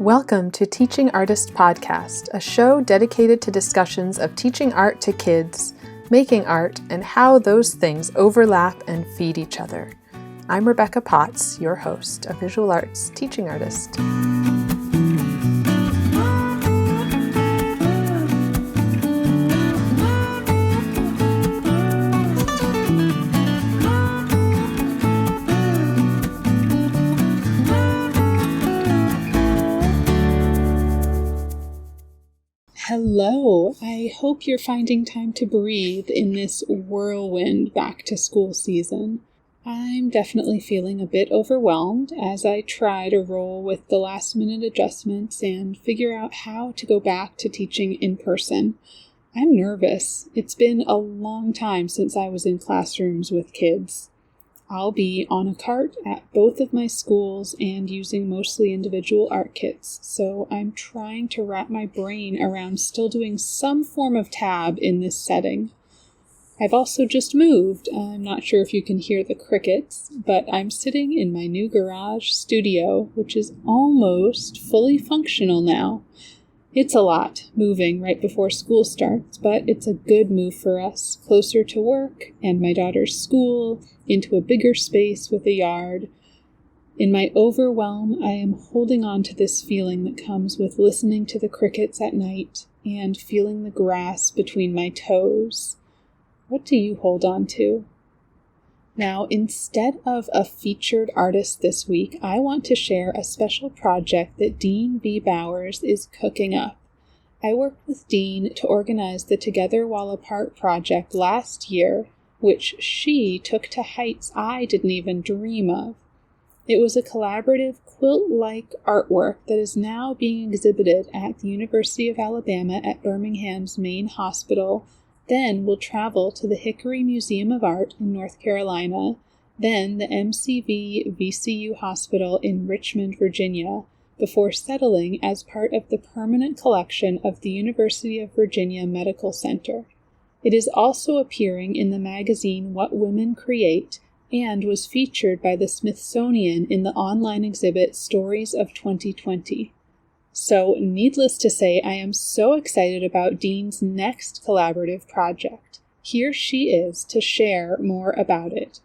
Welcome to Teaching Artist Podcast, a show dedicated to discussions of teaching art to kids, making art, and how those things overlap and feed each other. I'm Rebecca Potts, your host, a visual arts teaching artist. Hello, I hope you're finding time to breathe in this whirlwind back to school season. I'm definitely feeling a bit overwhelmed as I try to roll with the last minute adjustments and figure out how to go back to teaching in person. I'm nervous. It's been a long time since I was in classrooms with kids. I'll be on a cart at both of my schools and using mostly individual art kits, so I'm trying to wrap my brain around still doing some form of tab in this setting. I've also just moved. I'm not sure if you can hear the crickets, but I'm sitting in my new garage studio, which is almost fully functional now. It's a lot moving right before school starts, but it's a good move for us, closer to work and my daughter's school, into a bigger space with a yard. In my overwhelm, I am holding on to this feeling that comes with listening to the crickets at night and feeling the grass between my toes. What do you hold on to? Now, instead of a featured artist this week, I want to share a special project that Dean B. Bowers is cooking up. I worked with Dean to organize the Together While Apart project last year, which she took to heights I didn't even dream of. It was a collaborative quilt-like artwork that is now being exhibited at the University of Alabama at Birmingham's main hospital. Then we'll travel to the Hickory Museum of Art in North Carolina, then the MCV VCU Hospital in Richmond, Virginia, before settling as part of the permanent collection of the University of Virginia Medical Center. It is also appearing in the magazine What Women Create and was featured by the Smithsonian in the online exhibit Stories of 2020. So, needless to say, I am so excited about Dean's next collaborative project. Here she is to share more about it.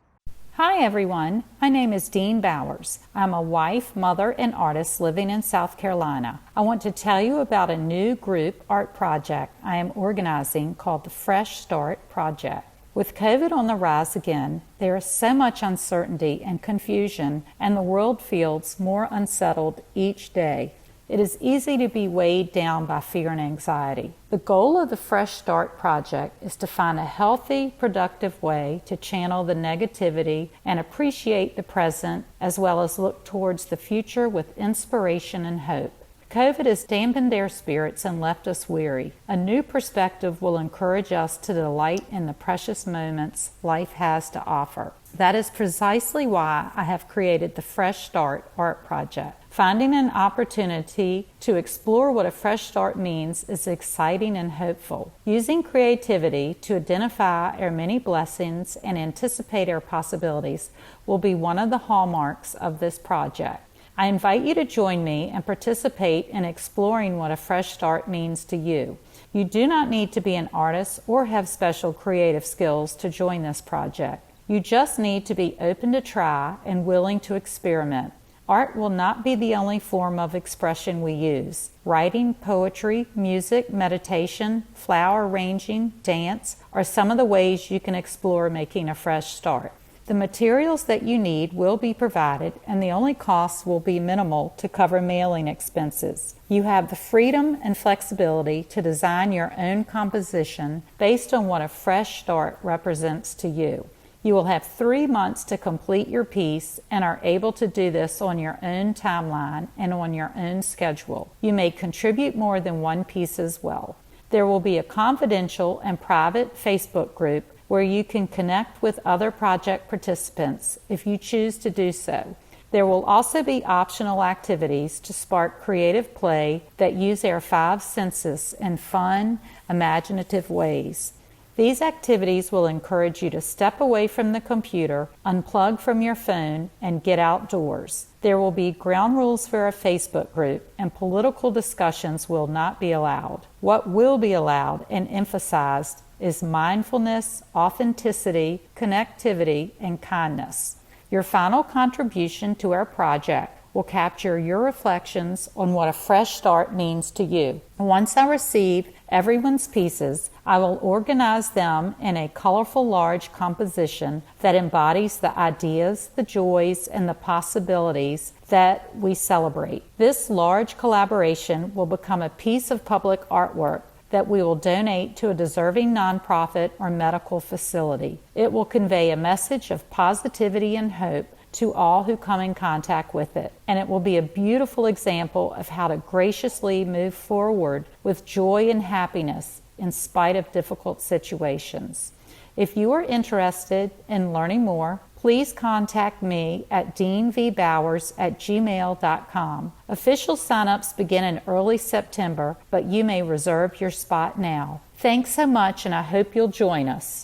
Hi everyone, my name is Dean Bowers. I'm a wife, mother, and artist living in South Carolina. I want to tell you about a new group art project I am organizing called the Fresh Start Project. With COVID on the rise again, there is so much uncertainty and confusion, and the world feels more unsettled each day. It is easy to be weighed down by fear and anxiety. The goal of the Fresh Start Project is to find a healthy, productive way to channel the negativity and appreciate the present, as well as look towards the future with inspiration and hope. COVID has dampened their spirits and left us weary. A new perspective will encourage us to delight in the precious moments life has to offer. That is precisely why I have created the Fresh Start Art Project. Finding an opportunity to explore what a fresh start means is exciting and hopeful. Using creativity to identify our many blessings and anticipate our possibilities will be one of the hallmarks of this project. I invite you to join me and participate in exploring what a fresh start means to you. You do not need to be an artist or have special creative skills to join this project. You just need to be open to try and willing to experiment. Art will not be the only form of expression we use. Writing, poetry, music, meditation, flower arranging, dance are some of the ways you can explore making a fresh start. The materials that you need will be provided, and the only costs will be minimal to cover mailing expenses. You have the freedom and flexibility to design your own composition based on what a fresh start represents to you. You will have 3 months to complete your piece and are able to do this on your own timeline and on your own schedule. You may contribute more than one piece as well. There will be a confidential and private Facebook group where you can connect with other project participants if you choose to do so. There will also be optional activities to spark creative play that use our 5 senses in fun, imaginative ways. These activities will encourage you to step away from the computer, unplug from your phone, and get outdoors. There will be ground rules for a Facebook group, and political discussions will not be allowed. What will be allowed and emphasized is mindfulness, authenticity, connectivity, and kindness. Your final contribution to our project will capture your reflections on what a fresh start means to you. Once I receive everyone's pieces, I will organize them in a colorful, large composition that embodies the ideas, the joys, and the possibilities that we celebrate. This large collaboration will become a piece of public artwork that we will donate to a deserving nonprofit or medical facility. It will convey a message of positivity and hope to all who come in contact with it, and it will be a beautiful example of how to graciously move forward with joy and happiness in spite of difficult situations. If you are interested in learning more, please contact me at deanvbowers@gmail.com. Official signups begin in early September, but you may reserve your spot now. Thanks so much, and I hope you'll join us.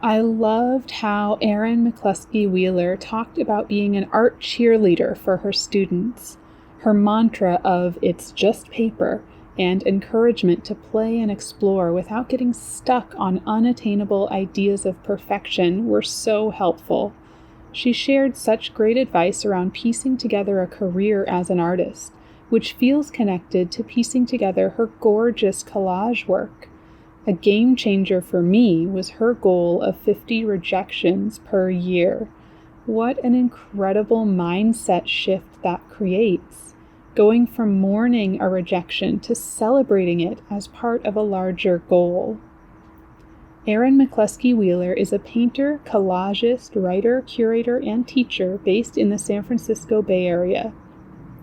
I loved how Erin McCluskey Wheeler talked about being an art cheerleader for her students. Her mantra of "it's just paper" and encouragement to play and explore without getting stuck on unattainable ideas of perfection were so helpful. She shared such great advice around piecing together a career as an artist, which feels connected to piecing together her gorgeous collage work. A game changer for me was her goal of 50 rejections per year. What an incredible mindset shift that creates, going from mourning a rejection to celebrating it as part of a larger goal. Erin McCluskey Wheeler is a painter, collagist, writer, curator, and teacher based in the San Francisco Bay Area.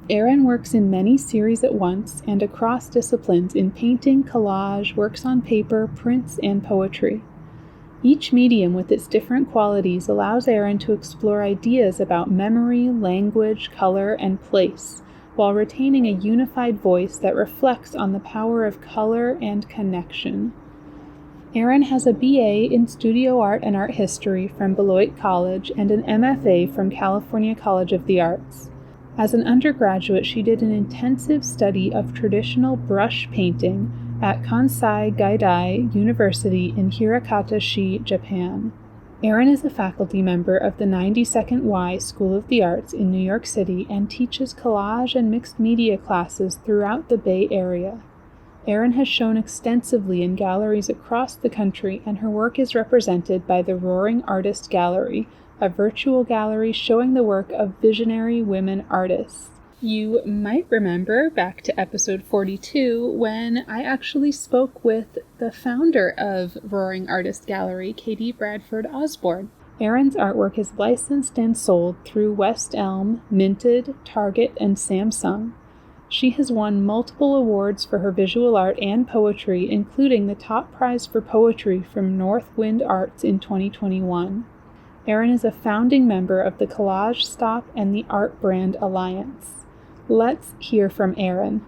Erin works in many series at once and across disciplines in painting, collage, works on paper, prints, and poetry. Each medium with its different qualities allows Erin to explore ideas about memory, language, color, and place, while retaining a unified voice that reflects on the power of color and connection. Erin has a BA in Studio Art and Art History from Beloit College and an MFA from California College of the Arts. As an undergraduate, she did an intensive study of traditional brush painting at Kansai Gaidai University in Hirakata-shi, Japan. Erin is a faculty member of the 92nd Y School of the Arts in New York City and teaches collage and mixed media classes throughout the Bay Area. Erin has shown extensively in galleries across the country, and her work is represented by the Roaring Artist Gallery, a virtual gallery showing the work of visionary women artists. You might remember back to episode 42 when I actually spoke with the founder of Roaring Artist Gallery, Katie Bradford Osborne. Erin's artwork is licensed and sold through West Elm, Minted, Target, and Samsung. She has won multiple awards for her visual art and poetry, including the top prize for poetry from Northwind Arts in 2021. Erin is a founding member of the Collage Stop and the Art Brand Alliance. Let's hear from Erin.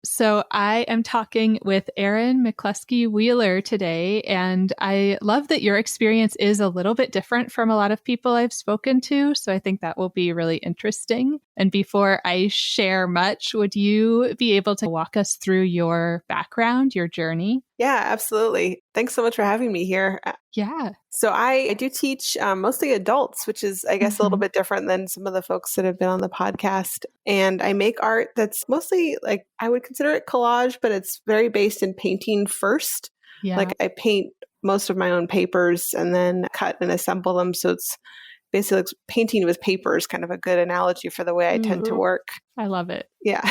So I am talking with Erin McCluskey Wheeler today, and I love that your experience is a little bit different from a lot of people I've spoken to, so I think that will be really interesting. And before I share much, would you be able to walk us through your background, your journey? Yeah, absolutely. Thanks so much for having me here. Yeah. So I do teach mostly adults, which is, I guess, a little bit different than some of the folks that have been on the podcast. And I make art that's mostly like, I would consider it collage, but it's very based in painting first. Yeah. Like I paint most of my own papers and then cut and assemble them. So it's basically like painting with paper is kind of a good analogy for the way I tend to work. I love it. Yeah.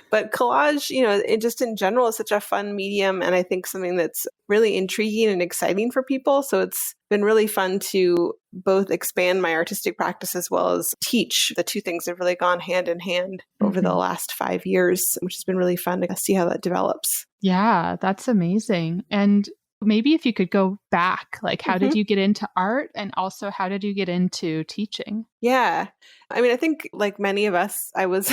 But collage, it just in general is such a fun medium. And I think something that's really intriguing and exciting for people. So it's been really fun to both expand my artistic practice as well as teach. The two things have really gone hand in hand over the last 5 years, which has been really fun to see how that develops. Yeah, that's amazing. And maybe if you could go back, like how did Mhm. you get into art and also how did you get into teaching? Yeah. I mean, I think like many of us, I was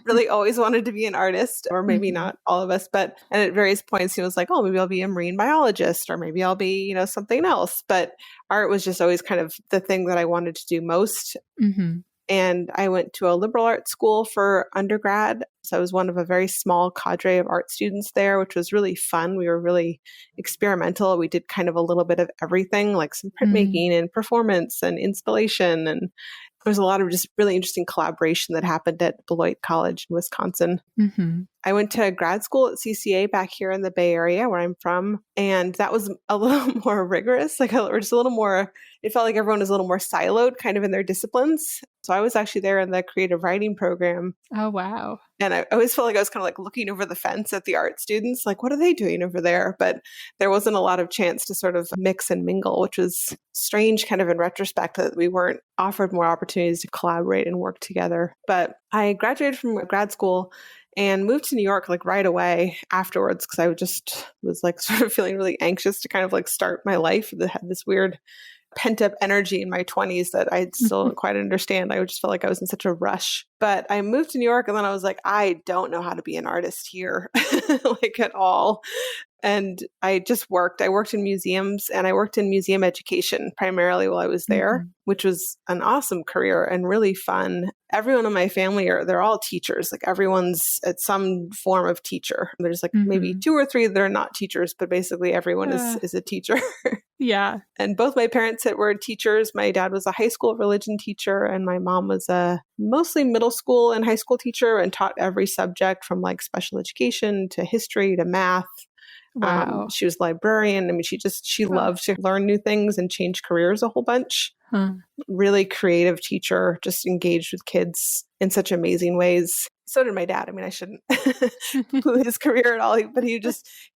really always wanted to be an artist, or maybe Mhm. not all of us, but and at various points, he was like, oh, maybe I'll be a marine biologist, or maybe I'll be, something else. But art was just always kind of the thing that I wanted to do most. Mhm. And I went to a liberal arts school for undergrad. So I was one of a very small cadre of art students there, which was really fun. We were really experimental. We did kind of a little bit of everything, like some Mm. printmaking and performance and installation. And there was a lot of just really interesting collaboration that happened at Beloit College in Wisconsin. Mhm. I went to grad school at CCA back here in the Bay Area where I'm from. And that was a little more rigorous, or just a little more, it felt like everyone was a little more siloed kind of in their disciplines. So I was actually there in the creative writing program. Oh, wow. And I always felt like I was kind of like looking over the fence at the art students, like, what are they doing over there? But there wasn't a lot of chance to sort of mix and mingle, which was strange kind of in retrospect that we weren't offered more opportunities to collaborate and work together. But I graduated from grad school and moved to New York like right away afterwards because I just was like sort of feeling really anxious to kind of like start my life. That had this weird pent up energy in my 20s that I still don't quite understand. I just felt like I was in such a rush. But I moved to New York and then I was like, I don't know how to be an artist here, like at all. And I just worked. I worked in museums and I worked in museum education primarily while I was there, Mhm. which was an awesome career and really fun. Everyone in my family they're all teachers. Like everyone's at some form of teacher. There's like maybe Mhm. 2 or 3 that are not teachers, but basically everyone Uh, is a teacher. yeah. And both my parents were teachers. My dad was a high school religion teacher, and my mom was a mostly middle school and high school teacher and taught every subject from like special education to history to math. Wow. She was a librarian. I mean, she Huh. loved to learn new things and change careers a whole bunch. Huh. Really creative teacher, just engaged with kids in such amazing ways. So did my dad. I mean, I shouldn't poo his career at all, but he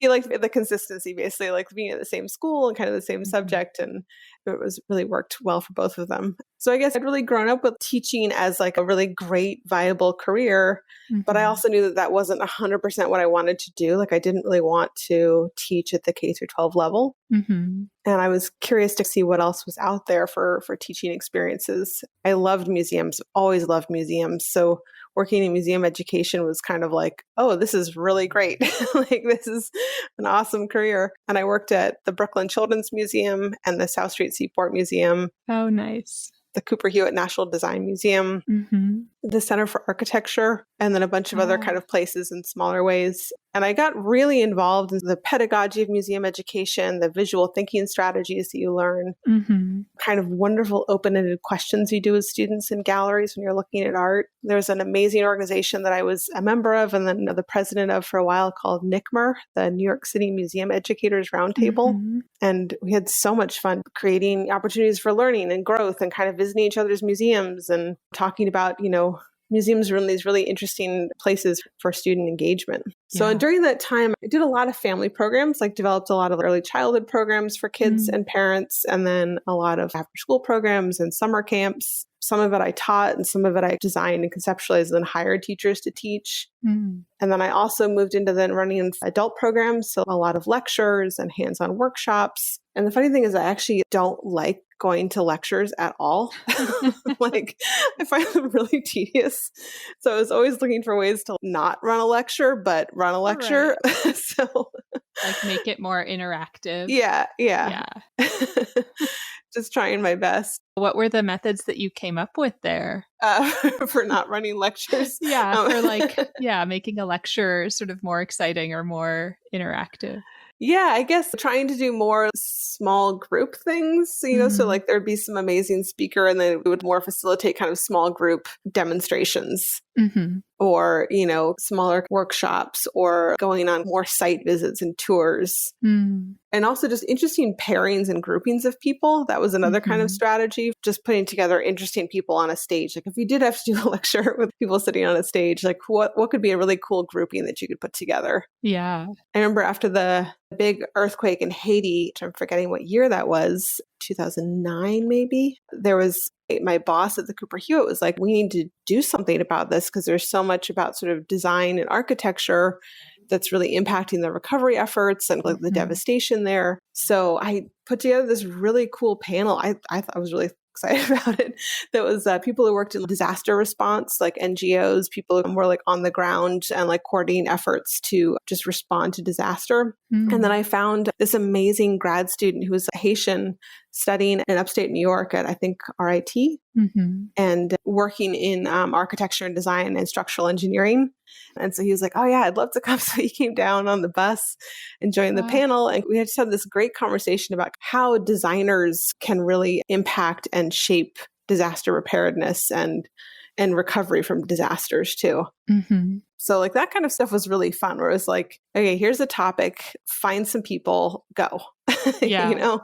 liked the consistency, basically, like being at the same school and kind of the same Mhm. subject. And it was really worked well for both of them. So I guess I'd really grown up with teaching as like a really great, viable career. But I Mhm. also knew that that wasn't 100% what I wanted to do. Like I didn't really want to teach at the K through 12 level. Mhm. And I was curious to see what else was out there for teaching experiences. I loved museums, always loved museums. So working in museum education was kind of like, oh, this is really great. Like this is an awesome career. And I worked at the Brooklyn Children's Museum and the South Street Seaport Museum, Oh, nice. the Cooper Hewitt National Design Museum, Mhm. the Center for Architecture, and then a bunch of other kind Ah. of places in smaller ways. And I got really involved in the pedagogy of museum education, the visual thinking strategies that you learn, Mhm. kind of wonderful open-ended questions you do with students in galleries when you're looking at art. There's an amazing organization that I was a member of and then the president of for a while called NYCMR, the New York City Museum Educators Roundtable. Mhm. And we had so much fun creating opportunities for learning and growth and kind of visiting each other's museums and talking about, museums are in these really interesting places for student engagement. So Yeah. during that time, I did a lot of family programs, like developed a lot of early childhood programs for kids Mm. and parents, and then a lot of after school programs and summer camps. Some of it I taught and some of it I designed and conceptualized and then hired teachers to teach. Mm. And then I also moved into then running adult programs, so a lot of lectures and hands-on workshops. And the funny thing is I actually don't like going to lectures at all. Like I find them really tedious. So I was always looking for ways to not run a lecture, but run a lecture. Right. So Like make it more interactive. yeah. Yeah. Just trying my best What were the methods that you came up with there? uh, for not running lectures. Yeah, Um, for making a lecture sort of more exciting or more interactive. Yeah, I guess trying to do more small group things, so Mhm. like there'd be some amazing speaker and then we would more facilitate kind of small group demonstrations Mhm. or, smaller workshops or going on more site visits and tours. Mm. And also just interesting pairings and groupings of people. That was another kind of Mhm. strategy, just putting together interesting people on a stage. Like if you did have to do a lecture with people sitting on a stage, like what could be a really cool grouping that you could put together? Yeah. I remember after the big earthquake in Haiti, which I'm forgetting what year that was, 2009 maybe, there was my boss at the Cooper Hewitt was like, we need to do something about this because there's so much about sort of design and architecture that's really impacting the recovery efforts and like the devastation there. So I put together this really cool panel. I thought I was really excited about it. That was people who worked in disaster response, like NGOs, people who were like on the ground and like coordinating efforts to just respond to disaster. And then I found this amazing grad student who was Haitian studying in upstate New York at, I think, RIT and working in architecture and design and structural engineering. And so he was like, oh yeah, I'd love to come. So he came down on the bus and joined the panel. And we just had this great conversation about how designers can really impact and shape disaster preparedness and recovery from disasters too. So like that kind of stuff was really fun, where it was like, okay, here's a topic, find some people, go. Yeah. You know,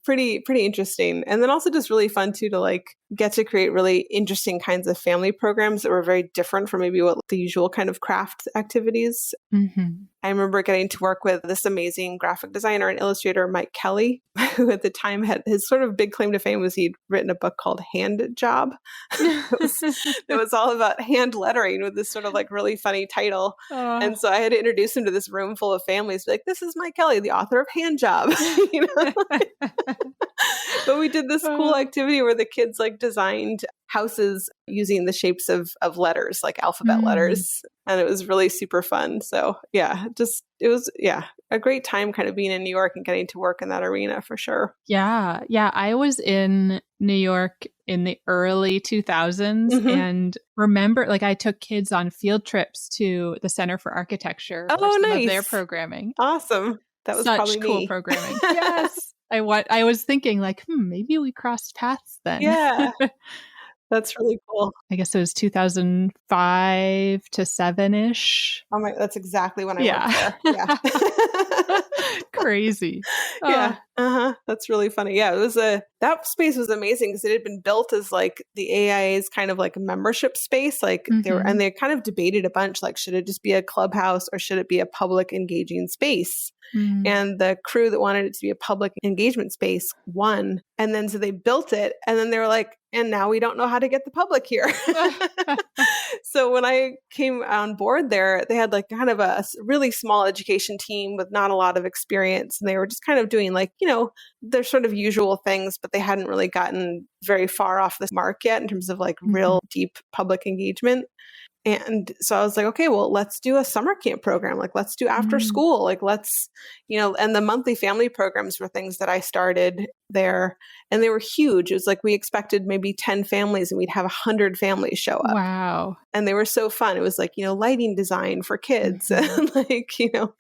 pretty interesting. And then also just really fun too to like get to create really interesting kinds of family programs that were very different from maybe what the usual kind of craft activities. I remember getting to work with this amazing graphic designer and illustrator, Mike Kelly, who at the time had his sort of big claim to fame was he'd written a book called Hand Job. It was all about hand lettering with this sort of like really funny title. And so I had to introduce him to this room full of families, be like, this is Mike Kelly, the author of Hand Job. You know? But we did this cool activity where the kids like designed houses using the shapes of letters, like alphabet letters. And it was really super fun. So yeah, it was a great time kind of being in New York and getting to work in that arena for sure. Yeah. I was in New York in the early 2000s and remember like I took kids on field trips to the Center for Architecture for some of their programming. Awesome. That was such probably cool me. Programming. Yes. I was thinking like, maybe we crossed paths then. Yeah. That's really cool. I guess it was 2005 to 7-ish. Oh my, that's exactly when I worked there. Yeah. Crazy. Yeah. That's really funny. Yeah. That space was amazing because it had been built as like the AIA's kind of like a membership space. Like they kind of debated a bunch, like, should it just be a clubhouse or should it be a public engaging space? And the crew that wanted it to be a public engagement space won. And then so they built it and then they were like, and now we don't know how to get the public here. So when I came on board there, they had like kind of a really small education team with not a lot of experience. And they were just kind of doing like, you know, their sort of usual things, but they hadn't really gotten very far off the mark yet in terms of like real deep public engagement. And so I was like, okay, well, let's do a summer camp program. Like, let's do after school. Like, let's, you know, and the monthly family programs were things that I started there and they were huge. It was like, we expected maybe 10 families and we'd have 100 families show up. Wow. And they were so fun. It was like, you know, lighting design for kids and like, you know,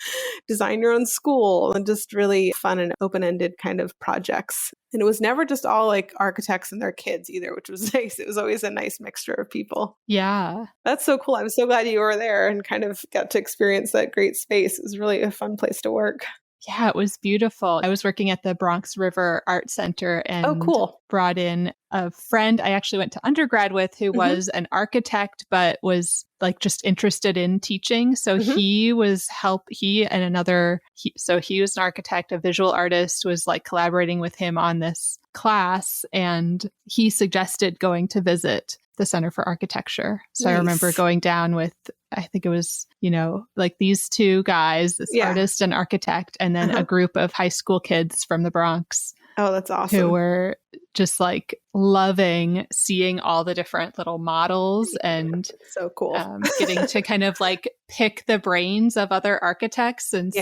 design your own school and just really fun and open-ended kind of projects. And it was never just all like architects and their kids either, which was nice. It was always a nice mixture of people. Yeah. That's so cool. I'm so glad you were there and kind of got to experience that great space. It was really a fun place to work. Yeah, it was beautiful. I was working at the Bronx River Art Center and brought in a friend I actually went to undergrad with who was an architect, but was like just interested in teaching. So he was he was an architect, a visual artist, was like collaborating with him on this class. And he suggested going to visit the Center for Architecture. So I remember going down with, I think it was, you know, like these two guys, this artist and architect, and then a group of high school kids from the Bronx. Oh, that's awesome. Who were just like loving seeing all the different little models and so cool. Getting to kind of like pick the brains of other architects and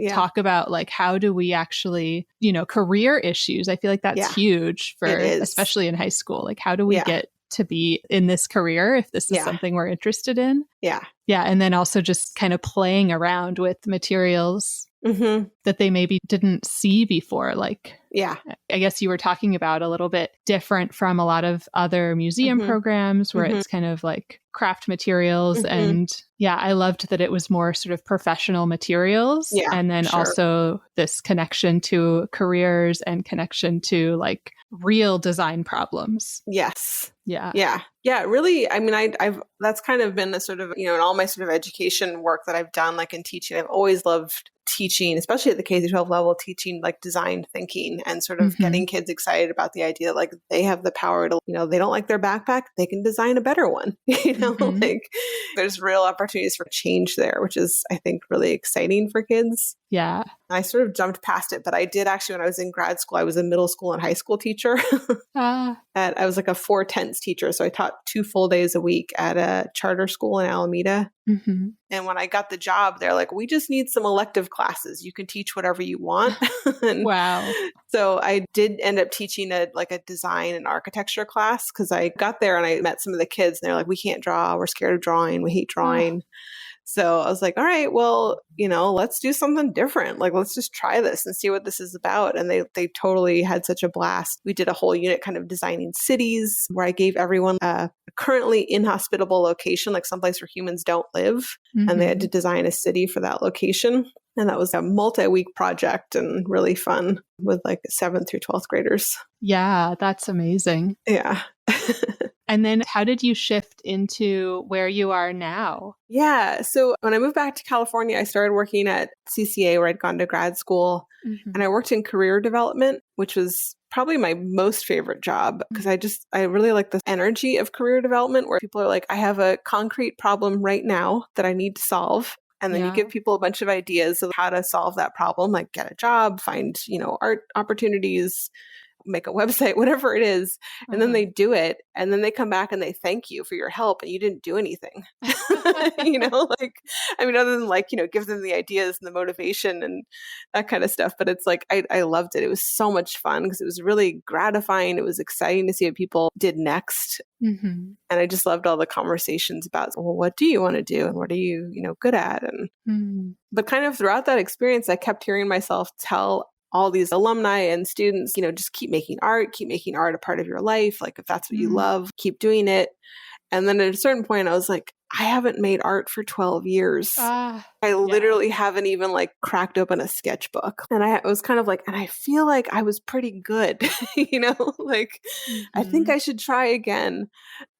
talk about like, how do we actually, you know, career issues. I feel like that's huge for, especially in high school. Like, how do we get to be in this career if this is something we're interested in? Yeah. And then also just kind of playing around with materials that they maybe didn't see before. Like, I guess you were talking about a little bit different from a lot of other museum programs where it's kind of like craft materials. And I loved that it was more sort of professional materials. And then also this connection to careers and connection to like real design problems. Yes. Yeah, really. I mean, I've that's kind of been a sort of, you know, in all my sort of education work that I've done, like in teaching, I've always loved teaching, especially at the K-12 level, teaching like design thinking and sort of getting kids excited about the idea that like they have the power to, you know, they don't like their backpack, they can design a better one. You Mhm. like there's real opportunities for change there, which is, I think, really exciting for kids. Yeah. I sort of jumped past it, but I did actually, when I was in grad school, I was a middle school and high school teacher. Ah. I was like a 4-10s teacher. So I taught 2 full days a week at a charter school in Alameda. Mhm. And when I got the job, they're like, we just need some elective classes. You can teach whatever you want. And Wow. so I did end up teaching a design and architecture class, because I got there and I met some of the kids and they're like, we can't draw. We're scared of drawing. We hate drawing. So I was like, all right, well, let's do something different. Like, let's just try this and see what this is about. And they totally had such a blast. We did a whole unit kind of designing cities, where I gave everyone a currently inhospitable location, like someplace where humans don't live. And they had to design a city for that location. And that was a multi-week project and really fun with like 7th through 12th graders. Yeah, that's amazing. Yeah. And then how did you shift into where you are now? Yeah. So when I moved back to California, I started working at CCA, where I'd gone to grad school. And I worked in career development, which was probably my most favorite job, because I really like the energy of career development, where people are like, I have a concrete problem right now that I need to solve. And then you give people a bunch of ideas of how to solve that problem, like get a job, find, art opportunities, make a website, whatever it is. And then they do it. And then they come back and they thank you for your help, and you didn't do anything. Other than give them the ideas and the motivation and that kind of stuff. But it's like, I loved it. It was so much fun, because it was really gratifying. It was exciting to see what people did next. And I just loved all the conversations about, well, what do you want to do? And what are you, good at? And but kind of throughout that experience, I kept hearing myself tell all these alumni and students, just keep making art a part of your life. Like, if that's what you love, keep doing it. And then at a certain point, I was like, I haven't made art for 12 years. I literally haven't even cracked open a sketchbook. And I was kind of like, and I feel like I was pretty good, I think I should try again.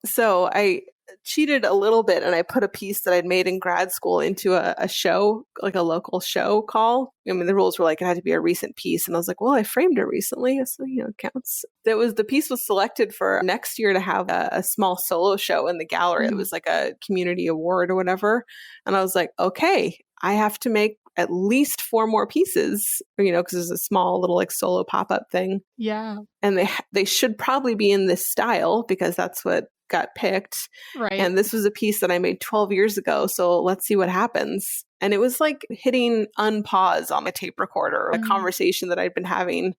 So I cheated a little bit, and I put a piece that I'd made in grad school into a show, like a local show call. The rules were it had to be a recent piece. And I was like, well, I framed it recently, so, it counts. The piece was selected for next year to have a small solo show in the gallery. It was like a community award or whatever. And I was like, okay, I have to make at least 4 more pieces, because it's a small little solo pop-up thing. Yeah. And they should probably be in this style, because that's what got picked. Right. And this was a piece that I made 12 years ago. So let's see what happens. And it was like hitting unpause on a tape recorder, a conversation that I'd been having.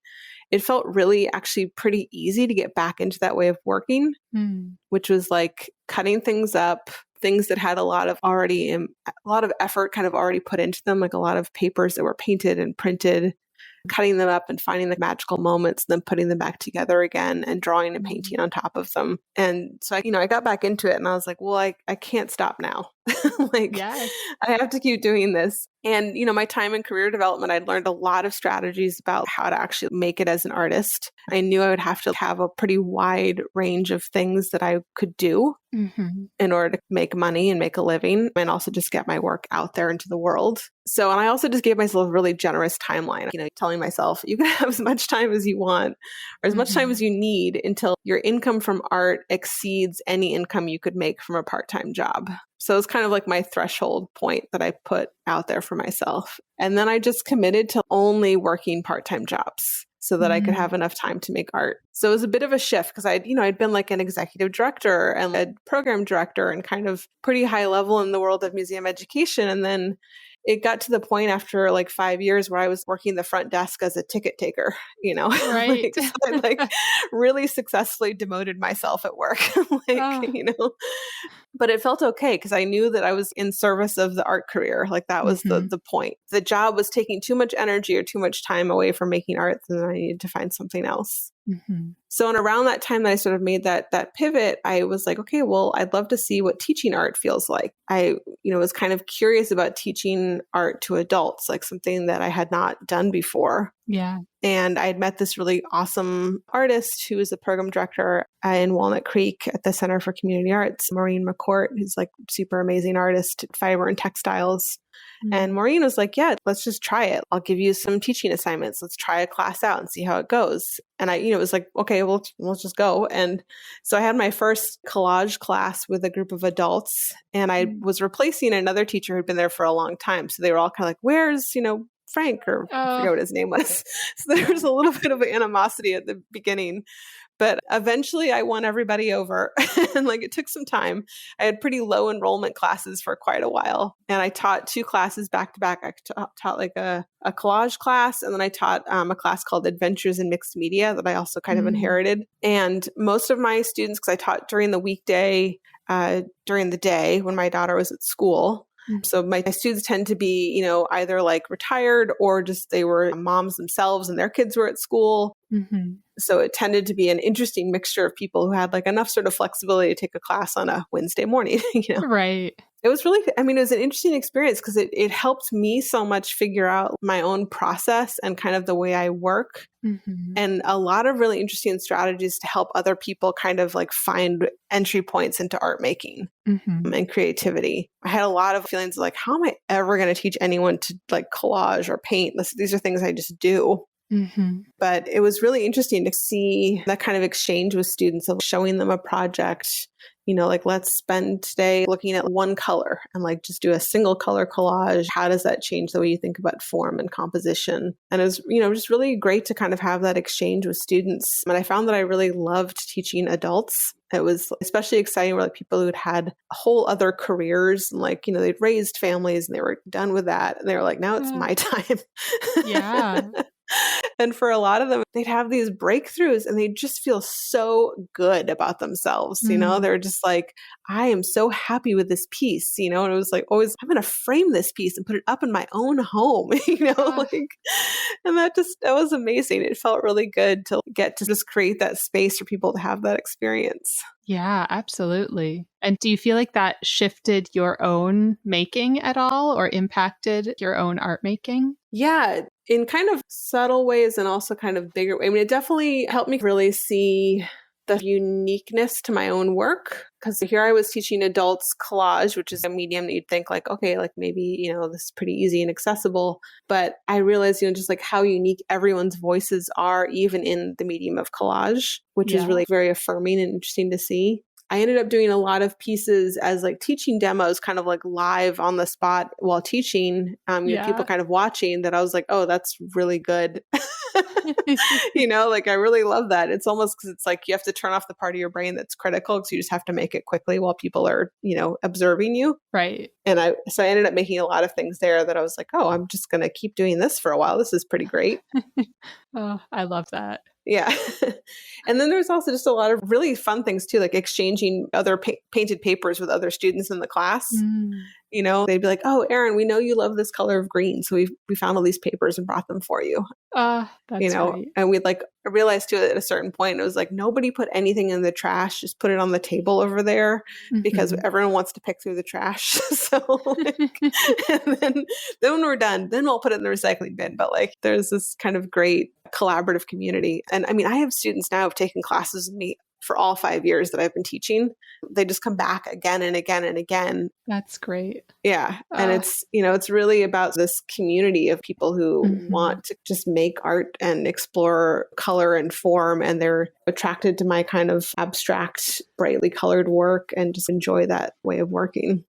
It felt really actually pretty easy to get back into that way of working, which was like cutting things up, things that had a lot of effort kind of already put into them, like a lot of papers that were painted and printed, cutting them up and finding the magical moments, and then putting them back together again and drawing and painting on top of them. And so I got back into it, and I was like, well, I can't stop now. I have to keep doing this. And, my time in career development, I'd learned a lot of strategies about how to actually make it as an artist. I knew I would have to have a pretty wide range of things that I could do in order to make money and make a living, and also just get my work out there into the world. So, and I also just gave myself a really generous timeline, telling myself, you can have as much time as you want, or as much time as you need, until your income from art exceeds any income you could make from a part-time job. So it's kind of like my threshold point that I put out there for myself. And then I just committed to only working part-time jobs, so that I could have enough time to make art. So it was a bit of a shift, because I'd been like an executive director and a program director and kind of pretty high level in the world of museum education. And then it got to the point after 5 years where I was working the front desk as a ticket taker, Right. So I really successfully demoted myself at work, but it felt okay, because I knew that I was in service of the art career. That was the point. The job was taking too much energy or too much time away from making art, and I needed to find something else. So, and around that time that I sort of made that pivot, I was like, okay, well, I'd love to see what teaching art feels like. I, was kind of curious about teaching art to adults, like something that I had not done before. Yeah. And I had met this really awesome artist who is a program director in Walnut Creek at the Center for Community Arts, Maureen McCourt, who's like super amazing artist, fiber and textiles. And Maureen was like, yeah, let's just try it. I'll give you some teaching assignments. Let's try a class out and see how it goes. And I, it was like, okay, well, let's just go. And so I had my first collage class with a group of adults, and I was replacing another teacher who'd been there for a long time. So they were all kind of like, where's, Frank, or I forget what his name was. So there was a little bit of animosity at the beginning. But eventually I won everybody over. And like it took some time. I had pretty low enrollment classes for quite a while. And I taught 2 classes back to back. I taught like a collage class. And then I taught a class called Adventures in Mixed Media that I also kind of inherited. And most of my students, because I taught during the weekday, during the day when my daughter was at school. So my students tend to be, either like retired or just they were moms themselves and their kids were at school. So it tended to be an interesting mixture of people who had like enough sort of flexibility to take a class on a Wednesday morning. Right. It was really, it was an interesting experience because it helped me so much figure out my own process and kind of the way I work. And a lot of really interesting strategies to help other people kind of like find entry points into art making and creativity. I had a lot of feelings like, how am I ever going to teach anyone to like collage or paint? These are things I just do. But it was really interesting to see that kind of exchange with students of showing them a project, like let's spend today looking at one color and like just do a single color collage. How does that change the way you think about form and composition? And it was, just really great to kind of have that exchange with students. And I found that I really loved teaching adults. It was especially exciting where like people who'd had whole other careers and like, they'd raised families and they were done with that. And they were like, now it's my time. Yeah. And for a lot of them, they'd have these breakthroughs and they just feel so good about themselves. They're just like, I am so happy with this piece, and it was like, always, I'm going to frame this piece and put it up in my own home, and that was amazing. It felt really good to get to just create that space for people to have that experience. Yeah, absolutely. And do you feel like that shifted your own making at all or impacted your own art making? Yeah, in kind of subtle ways and also kind of bigger. It definitely helped me really see the uniqueness to my own work. Because here I was teaching adults collage, which is a medium that you'd think like, okay, like maybe, this is pretty easy and accessible. But I realized, just like how unique everyone's voices are, even in the medium of collage, which is really very affirming and interesting to see. I ended up doing a lot of pieces as like teaching demos, kind of like live on the spot while teaching, people kind of watching that. I was like, oh, that's really good. Like I really love that. It's almost because it's like you have to turn off the part of your brain that's critical because you just have to make it quickly while people are, observing you. Right. And so I ended up making a lot of things there that I was like, oh, I'm just going to keep doing this for a while. This is pretty great. Oh, I love that. Yeah. And then there's also just a lot of really fun things too, like exchanging other painted papers with other students in the class. They'd be like, oh, Erin, we know you love this color of green. So we found all these papers and brought them for you. That's right. And we'd like realize too at a certain point, it was like, nobody put anything in the trash, just put it on the table over there because everyone wants to pick through the trash. So and then when we're done, then we'll put it in the recycling bin. But like, there's this kind of great collaborative community. And I have students now who've taken classes with me for all 5 years that I've been teaching. They just come back again and again and again. That's great. Yeah. And it's, it's really about this community of people who want to just make art and explore color and form. And they're attracted to my kind of abstract, brightly colored work and just enjoy that way of working.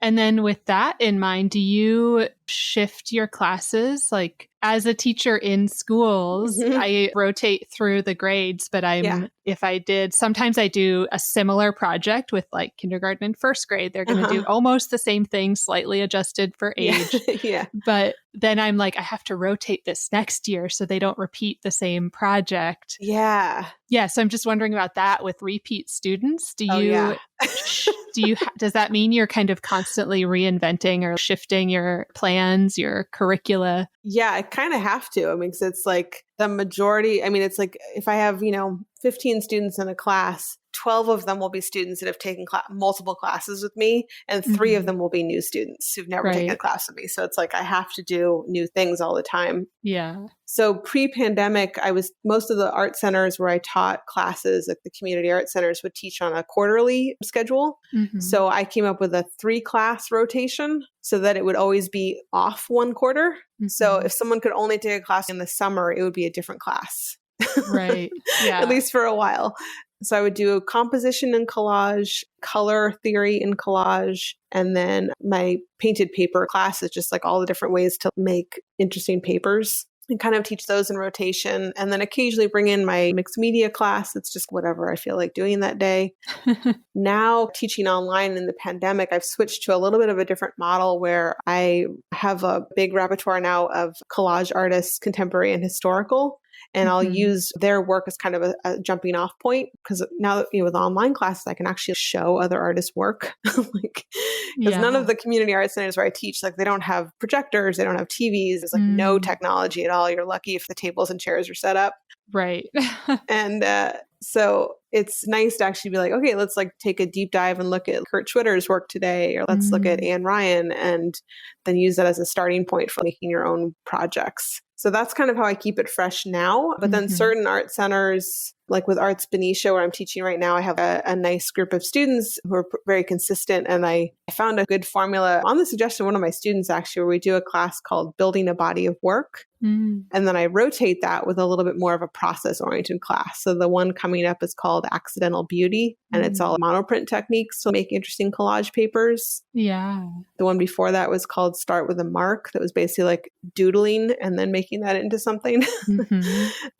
And then with that in mind, do you shift your classes? Like as a teacher in schools, I rotate through the grades, but sometimes I do a similar project with like kindergarten and first grade. They're going to do almost the same thing, slightly adjusted for age. Yeah. But then I'm like, I have to rotate this next year so they don't repeat the same project. Yeah. Yeah. So I'm just wondering about that with repeat students. Does that mean you're kind of constantly reinventing or shifting your plans, your curricula? Yeah, I kind of have to. Because it's like the majority, it's like if I have, 15 students in a class, 12 of them will be students that have taken multiple classes with me, and 3 of them will be new students who've never taken a class with me. So it's like I have to do new things all the time. Yeah. So pre-pandemic, most of the art centers where I taught classes, like the community art centers, would teach on a quarterly schedule. So I came up with a 3-class rotation so that it would always be off one quarter. So if someone could only take a class in the summer, it would be a different class. Right. Yeah. At least for a while. So I would do composition in collage, color theory in collage, and then my painted paper class is just like all the different ways to make interesting papers and kind of teach those in rotation. And then occasionally bring in my mixed media class. It's just whatever I feel like doing that day. Now teaching online in the pandemic, I've switched to a little bit of a different model where I have a big repertoire now of collage artists, contemporary and historical. And I'll use their work as kind of a jumping off point, because now, with online classes, I can actually show other artists' work. Because none of the community art centers where I teach, like, they don't have projectors, they don't have TVs. There's like no technology at all. You're lucky if the tables and chairs are set up. Right. And so it's nice to actually be like, okay, let's like take a deep dive and look at Kurt Schwitter's work today, or let's look at Anne Ryan, and then use that as a starting point for making your own projects. So that's kind of how I keep it fresh now. But then certain art centers, like with Arts Benicia, where I'm teaching right now, I have a nice group of students who are very consistent. And I found a good formula on the suggestion of one of my students, actually, where we do a class called Building a Body of Work. And then I rotate that with a little bit more of a process-oriented class. So the one coming up is called Accidental Beauty, and it's all monoprint techniques to make interesting collage papers. Yeah. The one before that was called Start with a Mark. That was basically like doodling and then making that into something.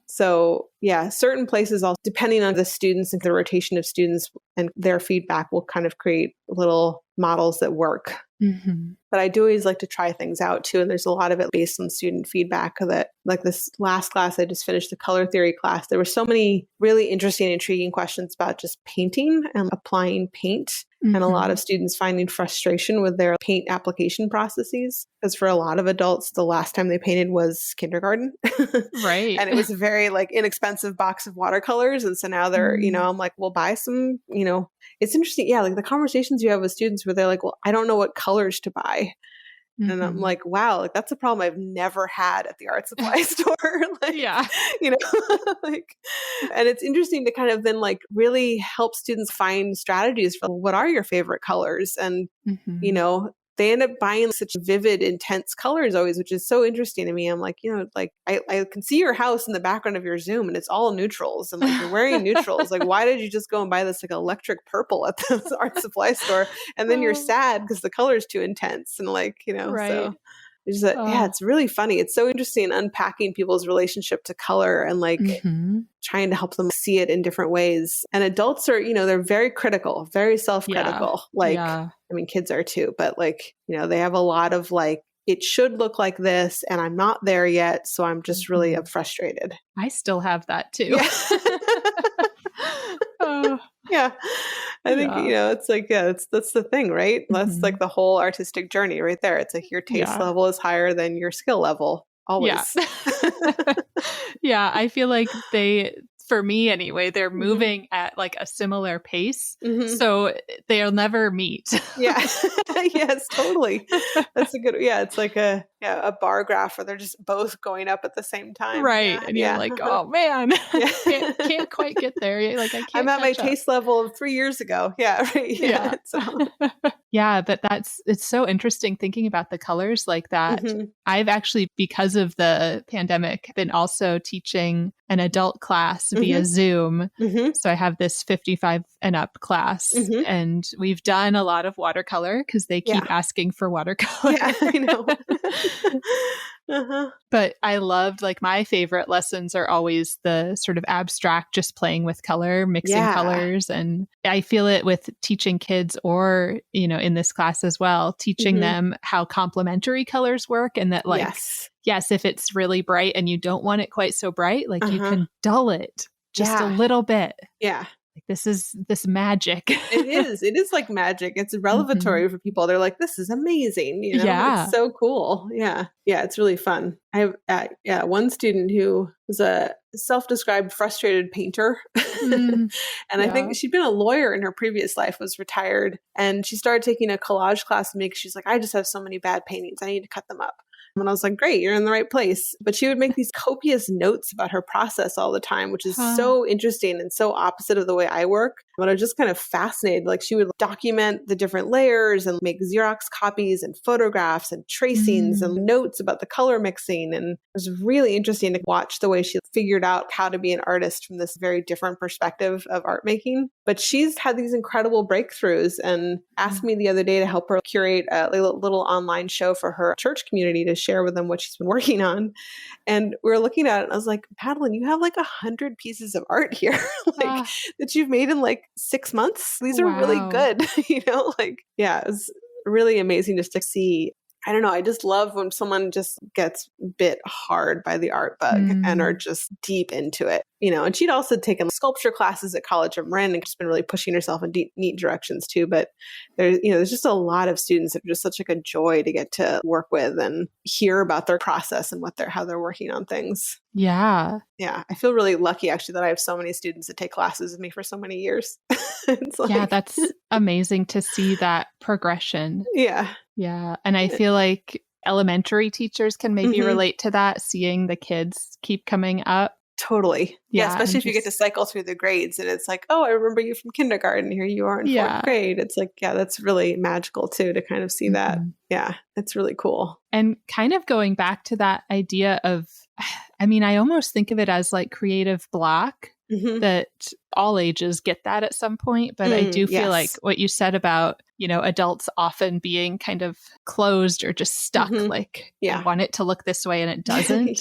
So yeah, certain places, also depending on the students and the rotation of students and their feedback, will kind of create little models that work. But I do always like to try things out too. And there's a lot of it based on student feedback. That, like this last class, I just finished the color theory class. There were so many really interesting and intriguing questions about just painting and applying paint. And a lot of students finding frustration with their paint application processes. Because for a lot of adults, the last time they painted was kindergarten. Right. And it was a very like inexpensive box of watercolors. And so now they're, I'm like, well, buy some, it's interesting. Yeah. Like the conversations you have with students where they're like, well, I don't know what colors to buy. And I'm like, wow, like that's a problem I've never had at the art supply store. Like, like, and it's interesting to kind of then like really help students find strategies for what are your favorite colors. And, they end up buying such vivid, intense colors always, which is so interesting to me. I'm like, I can see your house in the background of your Zoom and it's all neutrals and like you're wearing neutrals. Like, why did you just go and buy this like electric purple at the art supply store? And then you're sad because the color's too intense and like, so it's just it's really funny. It's so interesting unpacking people's relationship to color and like trying to help them see it in different ways. And adults are, they're very critical, very self-critical. Kids are too, but like, they have a lot of like, it should look like this and I'm not there yet. So I'm just really frustrated. I still have that too. Yeah. I think, it's like, that's the thing, right? That's like the whole artistic journey right there. It's like your taste level is higher than your skill level. Always. Yeah. I feel like for me anyway, they're moving at like a similar pace. So they'll never meet. Yes, totally. That's a good, it's like a bar graph where they're just both going up at the same time. Right. And you're like, oh man, can't quite get there. Like I'm at my taste level of 3 years ago. Yeah. Right. Yeah. But it's so interesting thinking about the colors like that. I've actually, because of the pandemic, been also teaching an adult class via Zoom. So I have this 55 and up class and we've done a lot of watercolor because they keep asking for watercolor. Yeah, I know. But I loved, like, my favorite lessons are always the sort of abstract, just playing with color, mixing colors. And I feel it with teaching kids or, in this class as well, teaching them how complementary colors work. And that like, yes, if it's really bright and you don't want it quite so bright, like you can dull it just a little bit. Yeah. this is this magic. It is like magic. It's revelatory for people. They're like, this is amazing. Yeah. It's so cool. Yeah. Yeah. It's really fun. I have one student who was a self-described frustrated painter. And I think she'd been a lawyer in her previous life, was retired. And she started taking a collage class and she's like, I just have so many bad paintings. I need to cut them up. And I was like, great, you're in the right place. But she would make these copious notes about her process all the time, which is so interesting and so opposite of the way I work. But I was just kind of fascinated. Like she would document the different layers and make Xerox copies and photographs and tracings and notes about the color mixing. And it was really interesting to watch the way she figured out how to be an artist from this very different perspective of art making. But she's had these incredible breakthroughs and asked me the other day to help her curate a little online show for her church community to share with them what she's been working on. And we were looking at it and I was like, Madeline, you have like 100 pieces of art here that you've made in like 6 months. These are really good. It was really amazing just to see. I don't know. I just love when someone just gets bit hard by the art bug and are just deep into it, and she'd also taken sculpture classes at College of Marin and just been really pushing herself in neat directions too. But there's just a lot of students that are just such like a joy to get to work with and hear about their process and how they're working on things. Yeah. Yeah. I feel really lucky actually that I have so many students that take classes with me for so many years. Yeah, that's amazing to see that progression. Yeah. Yeah. And I feel like elementary teachers can maybe relate to that, seeing the kids keep coming up. Totally. Yeah. Especially if you get to cycle through the grades and it's like, oh, I remember you from kindergarten. Here you are in fourth grade. It's like, yeah, that's really magical too, to kind of see that. Yeah. It's really cool. And kind of going back to that idea of, I almost think of it as like creative block, that all ages get that at some point. But I do feel like what you said about, adults often being kind of closed or just stuck, like I want it to look this way and it doesn't.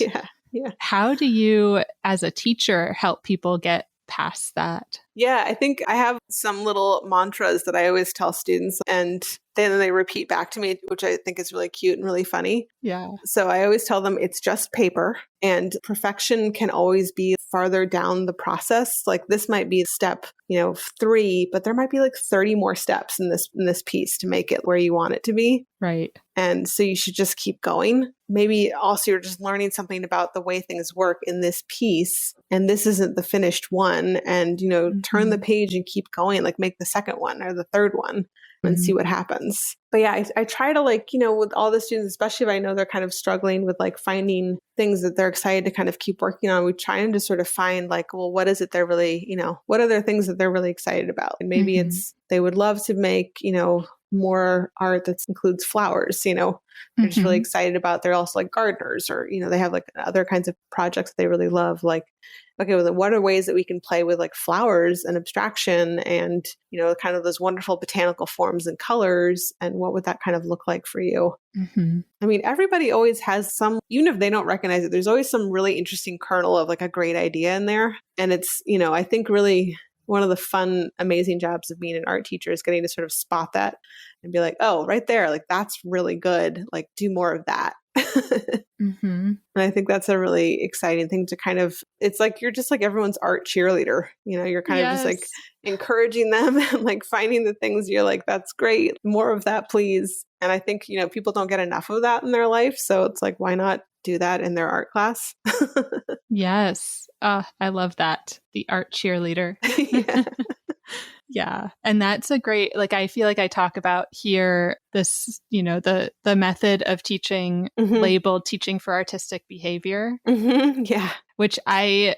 Yeah. How do you, as a teacher, help people get past that? Yeah, I think I have some little mantras that I always tell students and then they repeat back to me, which I think is really cute and really funny. Yeah. So I always tell them it's just paper and perfection can always be farther down the process. Like this might be step, 3, but there might be like 30 more steps in this piece to make it where you want it to be. Right. And so you should just keep going. Maybe also you're just learning something about the way things work in this piece. And this isn't the finished one. And, turn the page and keep going, like make the second one or the third one and see what happens. But yeah, I try to with all the students, especially if I know they're kind of struggling with like finding things that they're excited to kind of keep working on. We try to sort of find like, well, what is it they're really, what are their things that they're really excited about? And maybe it's, they would love to make, more art that includes flowers, they're just really excited about. They're also like gardeners or, they have like other kinds of projects they really love. Like, okay, well, what are ways that we can play with like flowers and abstraction and, kind of those wonderful botanical forms and colors, and what would that kind of look like for you? Everybody always has some, even if they don't recognize it, there's always some really interesting kernel of like a great idea in there. And it's, I think really one of the fun, amazing jobs of being an art teacher is getting to sort of spot that and be like, oh, right there, like that's really good. Like do more of that. And I think that's a really exciting thing to kind of, it's like, you're just like everyone's art cheerleader, you're kind of just like encouraging them and like finding the things you're like, that's great. More of that, please. And I think, people don't get enough of that in their life. So it's like, why not do that in their art class? Yes. I love that. The art cheerleader. Yeah. And that's a great, like, I feel like I talk about here this, the method of teaching labeled teaching for artistic behavior. Yeah. Which I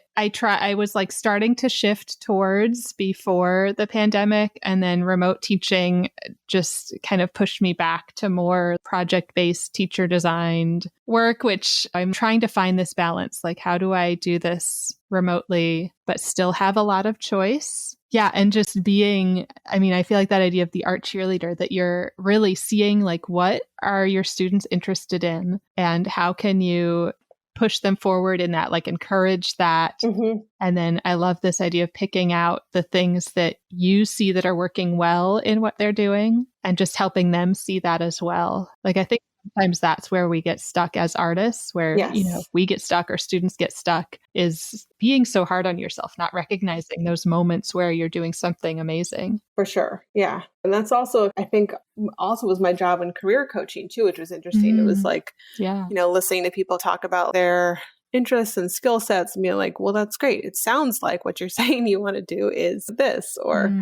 was like starting to shift towards before the pandemic, and then remote teaching just kind of pushed me back to more project-based teacher designed work, which I'm trying to find this balance. Like, how do I do this remotely, but still have a lot of choice? Yeah. And just being, I feel like that idea of the art cheerleader, that you're really seeing like, what are your students interested in and how can you push them forward in that, like encourage that. And then I love this idea of picking out the things that you see that are working well in what they're doing and just helping them see that as well. Like, I think sometimes that's where we get stuck as artists, where, Yes. we get stuck or students get stuck, is being so hard on yourself, not recognizing those moments where you're doing something amazing. For sure. Yeah. And that's also, I think, also was my job in career coaching too, which was interesting. It was like, listening to people talk about their interests and skill sets and being like, well, that's great. It sounds like what you're saying you want to do is this, or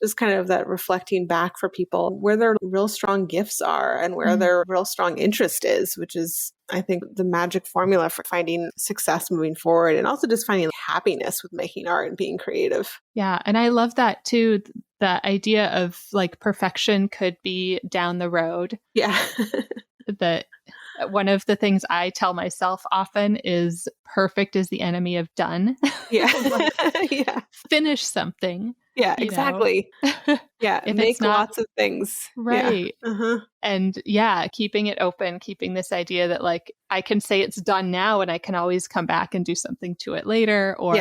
just kind of that reflecting back for people where their real strong gifts are and where their real strong interest is, which is, I think, the magic formula for finding success moving forward, and also just finding happiness with making art and being creative. Yeah. And I love that too. The idea of like perfection could be down the road. Yeah. That one of the things I tell myself often is perfect is the enemy of done. Yeah. Like, finish something. Yeah, exactly. Yeah, make lots of things. Right. Yeah. And keeping it open, keeping this idea that like I can say it's done now and I can always come back and do something to it later, or,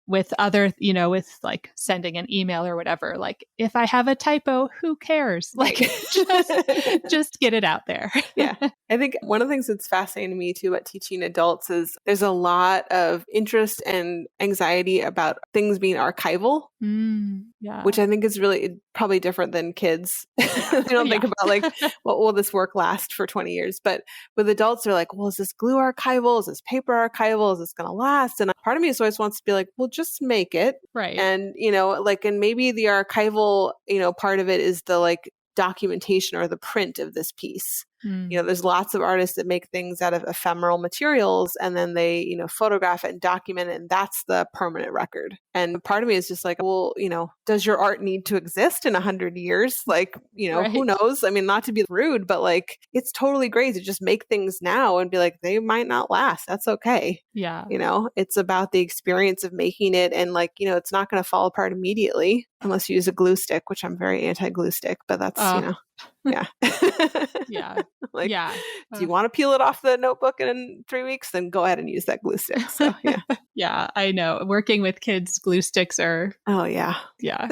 with other, with like sending an email or whatever, like if I have a typo, who cares? Like just get it out there. Yeah. I think one of the things that's fascinating to me too about teaching adults is there's a lot of interest and anxiety about things being archival. Which I think is really probably different than kids. They don't think about like, well, will this work last for 20 years? But with adults, they're like, well, is this glue archival? Is this paper archival? Is this going to last? And part of me always wants to be like, well, just make it. Right. And, and maybe the archival, part of it is the like documentation or the print of this piece. There's lots of artists that make things out of ephemeral materials and then they, photograph it and document it. And that's the permanent record. And part of me is just like, well, does your art need to exist in 100 years? Like, who knows? I mean, not to be rude, but like, it's totally great to just make things now and be like, they might not last. That's okay. Yeah. It's about the experience of making it. And like, it's not going to fall apart immediately unless you use a glue stick, which I'm very anti-glue stick, but that's, yeah. Do you want to peel it off the notebook in 3 weeks? Then go ahead and use that glue stick. So, yeah. Yeah, I know. Working with kids, glue sticks are. Oh, yeah. Yeah.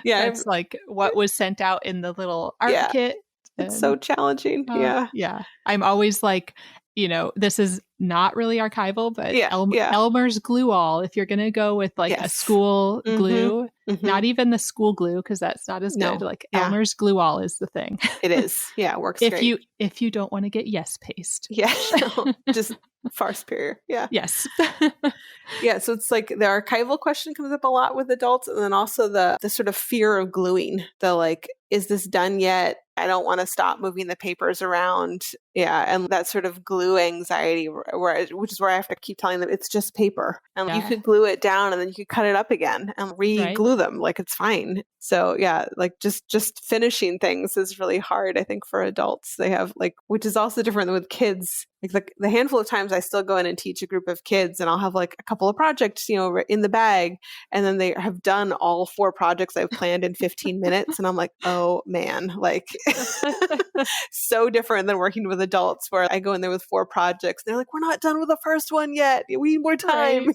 It's like what was sent out in the little art kit. It's so challenging. Yeah. I'm always like, this is not really archival, but Elmer's glue all. If you're going to go with like a school glue, not even the school glue, because that's not as good. Like Elmer's glue all is the thing. It is. Yeah. It works great. If you don't want to get yes paste. Yeah. Just far superior. Yeah. Yes. Yeah. So it's like the archival question comes up a lot with adults. And then also the sort of fear of gluing, the like, is this done yet? I don't want to stop moving the papers around. Yeah. And that sort of glue anxiety, which is where I have to keep telling them it's just paper. And you could glue it down and then you could cut it up again and re-glue them. Like it's fine. So like just finishing things is really hard, I think, for adults. They have like, which is also different than with kids. Like the handful of times I still go in and teach a group of kids and I'll have like a couple of projects, in the bag. And then they have done all 4 projects I've planned in 15 minutes. And I'm like, oh man, like so different than working with adults where I go in there with 4 projects. They're like, we're not done with the first one yet. We need more time,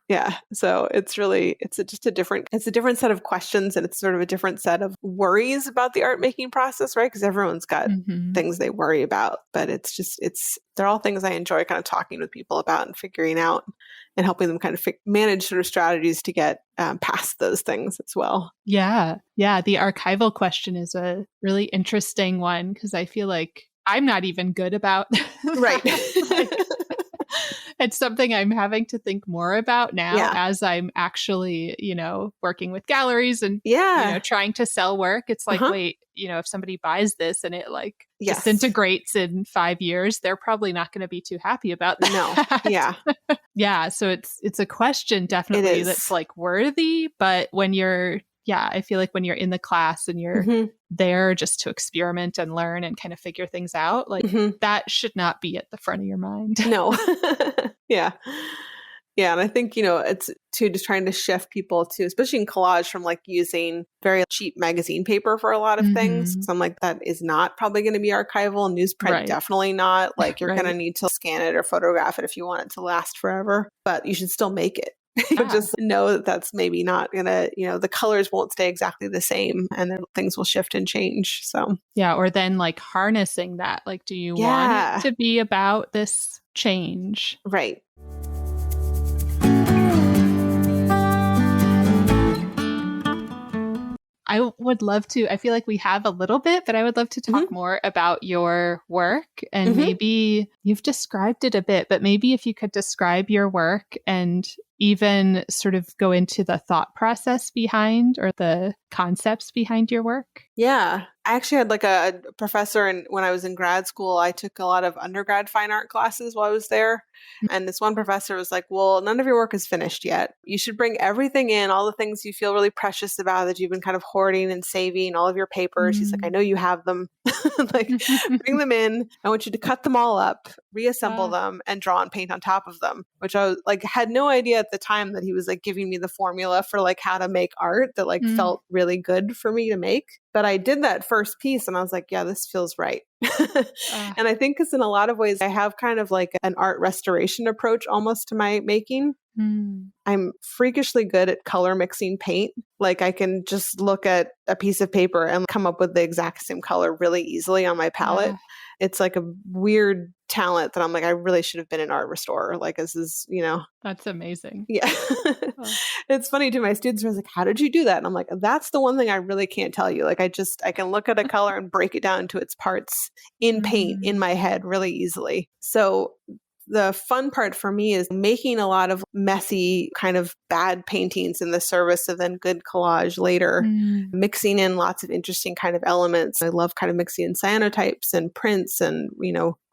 Yeah. So it's really, it's a different set of questions and it's sort of a different set of worries about the art making process, right? Because everyone's got things they worry about, but they're all things I enjoy kind of talking with people about and figuring out and helping them kind of manage sort of strategies to get past those things as well. Yeah. Yeah. The archival question is a really interesting one because I feel like I'm not even good about. Right. It's something I'm having to think more about now as I'm actually, working with galleries and, trying to sell work. It's like, wait, if somebody buys this and it like disintegrates in 5 years, they're probably not going to be too happy about that. No. Yeah. Yeah. So it's a question definitely that's like worthy, but when you're, I feel like when you're in the class and you're there just to experiment and learn and kind of figure things out, like that should not be at the front of your mind. No. Yeah. Yeah. And I think, it's too just trying to shift people to, especially in collage, from like using very cheap magazine paper for a lot of things. So I'm like, that is not probably going to be archival. Newsprint, definitely not. Like you're going to need to scan it or photograph it if you want it to last forever, but you should still make it. But just know that that's maybe not going to, the colors won't stay exactly the same and then things will shift and change. So, yeah. Or then like harnessing that. Like, do you want it to be about this change? Right. I would love to, I feel like we have a little bit, but I would love to talk more about your work. And maybe you've described it a bit, but maybe if you could describe your work and even sort of go into the thought process behind or the concepts behind your work. Yeah. I actually had like a professor, and when I was in grad school, I took a lot of undergrad fine art classes while I was there. And this one professor was like, well, none of your work is finished yet. You should bring everything in, all the things you feel really precious about that you've been kind of hoarding and saving, all of your papers. He's like, I know you have them. Like, bring them in. I want you to cut them all up, reassemble them, and draw and paint on top of them, which I was like, had no idea at the time that he was like giving me the formula for like how to make art that like felt really good for me to make. But I did that first piece and I was like, yeah, this feels right. And I think because in a lot of ways, I have kind of like an art restoration approach almost to my making. I'm freakishly good at color mixing paint. Like I can just look at a piece of paper and come up with the exact same color really easily on my palette. It's like a weird talent that I'm like, I really should have been an art restorer. Like this is, That's amazing. Yeah. It's funny too. My students are like, how did you do that? And I'm like, that's the one thing I really can't tell you. Like I can look at a color and break it down into its parts in paint in my head really easily. So the fun part for me is making a lot of messy kind of bad paintings in the service of then good collage later, mixing in lots of interesting kind of elements. I love kind of mixing in cyanotypes and prints and,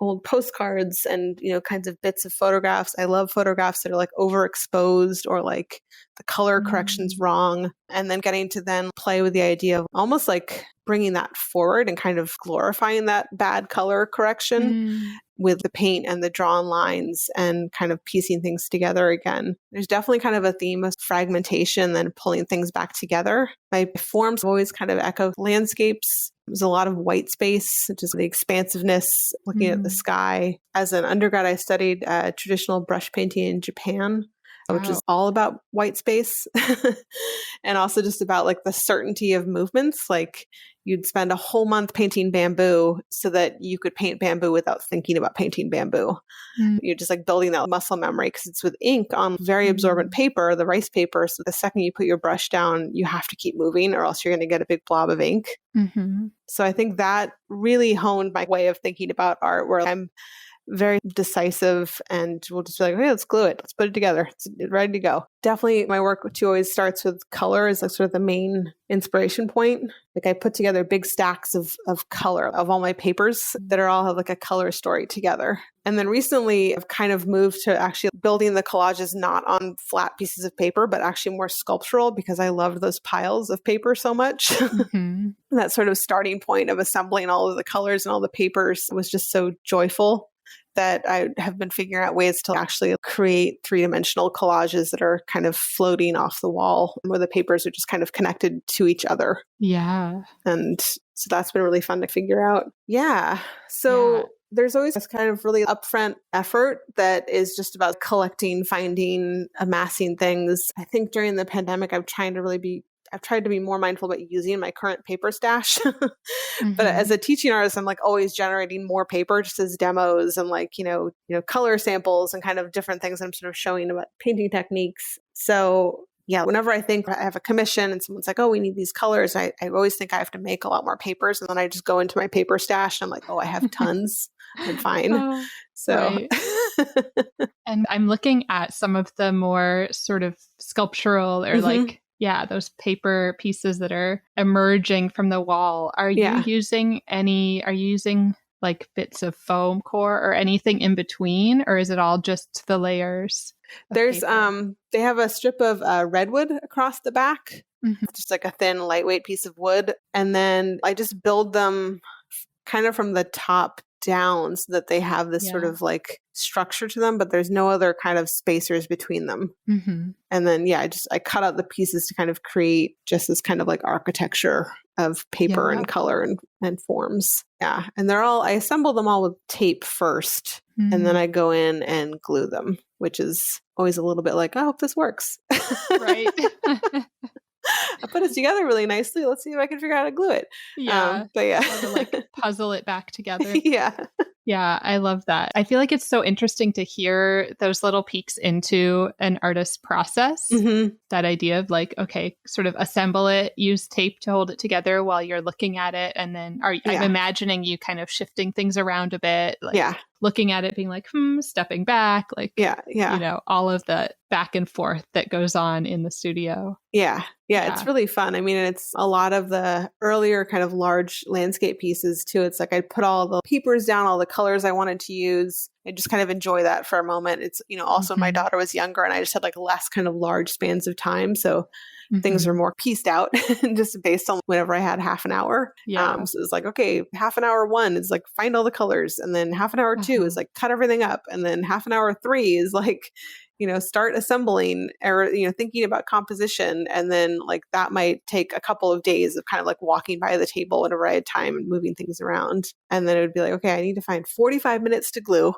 old postcards and, kinds of bits of photographs. I love photographs that are like overexposed or like the color correction's wrong. And then getting to then play with the idea of almost like bringing that forward and kind of glorifying that bad color correction with the paint and the drawn lines and kind of piecing things together again. There's definitely kind of a theme of fragmentation and pulling things back together. My forms always kind of echo landscapes. There's a lot of white space, just the expansiveness, looking at the sky. As an undergrad, I studied traditional brush painting in Japan, which is all about white space and also just about like the certainty of movements. Like you'd spend a whole month painting bamboo so that you could paint bamboo without thinking about painting bamboo. You're just like building that muscle memory because it's with ink on very absorbent paper, the rice paper. So the second you put your brush down, you have to keep moving or else you're going to get a big blob of ink. So I think that really honed my way of thinking about art where I'm very decisive and we'll just be like, okay, let's glue it. Let's put it together. It's ready to go. Definitely my work too always starts with color as like sort of the main inspiration point. Like I put together big stacks of color of all my papers that are all have like a color story together. And then recently I've kind of moved to actually building the collages not on flat pieces of paper, but actually more sculptural because I loved those piles of paper so much. That sort of starting point of assembling all of the colors and all the papers was just so joyful that I have been figuring out ways to actually create three-dimensional collages that are kind of floating off the wall where the papers are just kind of connected to each other. Yeah. And so that's been really fun to figure out. Yeah. So there's always this kind of really upfront effort that is just about collecting, finding, amassing things. I think during the pandemic, I've tried to be more mindful about using my current paper stash. But as a teaching artist, I'm like always generating more paper just as demos and like, color samples and kind of different things I'm sort of showing about painting techniques. So yeah, whenever I think I have a commission and someone's like, oh, we need these colors, I always think I have to make a lot more papers. And then I just go into my paper stash and I'm like, oh, I have tons. I'm fine. And I'm looking at some of the more sort of sculptural or like, those paper pieces that are emerging from the wall. Are you using like bits of foam core or anything in between, or is it all just the layers? There's, they have a strip of redwood across the back, just like a thin, lightweight piece of wood. And then I just build them kind of from the top down so that they have this sort of like structure to them, but there's no other kind of spacers between them. Mm-hmm. And then, I cut out the pieces to kind of create just this kind of like architecture of paper and color and forms. Yeah. And I assemble them all with tape first, and then I go in and glue them, which is always a little bit like, I hope this works. Right. I put it together really nicely. Let's see if I can figure out how to glue it. Yeah. But yeah. Or to like puzzle it back together. Yeah. Yeah, I love that. I feel like it's so interesting to hear those little peeks into an artist's process. Mm-hmm. That idea of like, okay, sort of assemble it, use tape to hold it together while you're looking at it. And then I'm imagining you kind of shifting things around a bit, like looking at it, being like, stepping back, like, all of the back and forth that goes on in the studio. Yeah, it's really fun. I mean, it's a lot of the earlier kind of large landscape pieces too. It's like I put all the papers down, all the colors I wanted to use. I just kind of enjoy that for a moment. It's, also my daughter was younger and I just had like less kind of large spans of time. So things are more pieced out just based on whenever I had half an hour. So it was like, okay, half an hour 1 is like find all the colors. And then half an hour 2 is like cut everything up. And then half an hour 3 is like, start assembling or, thinking about composition. And then like that might take a couple of days of kind of like walking by the table whenever I had time and moving things around. And then it would be like, okay, I need to find 45 minutes to glue.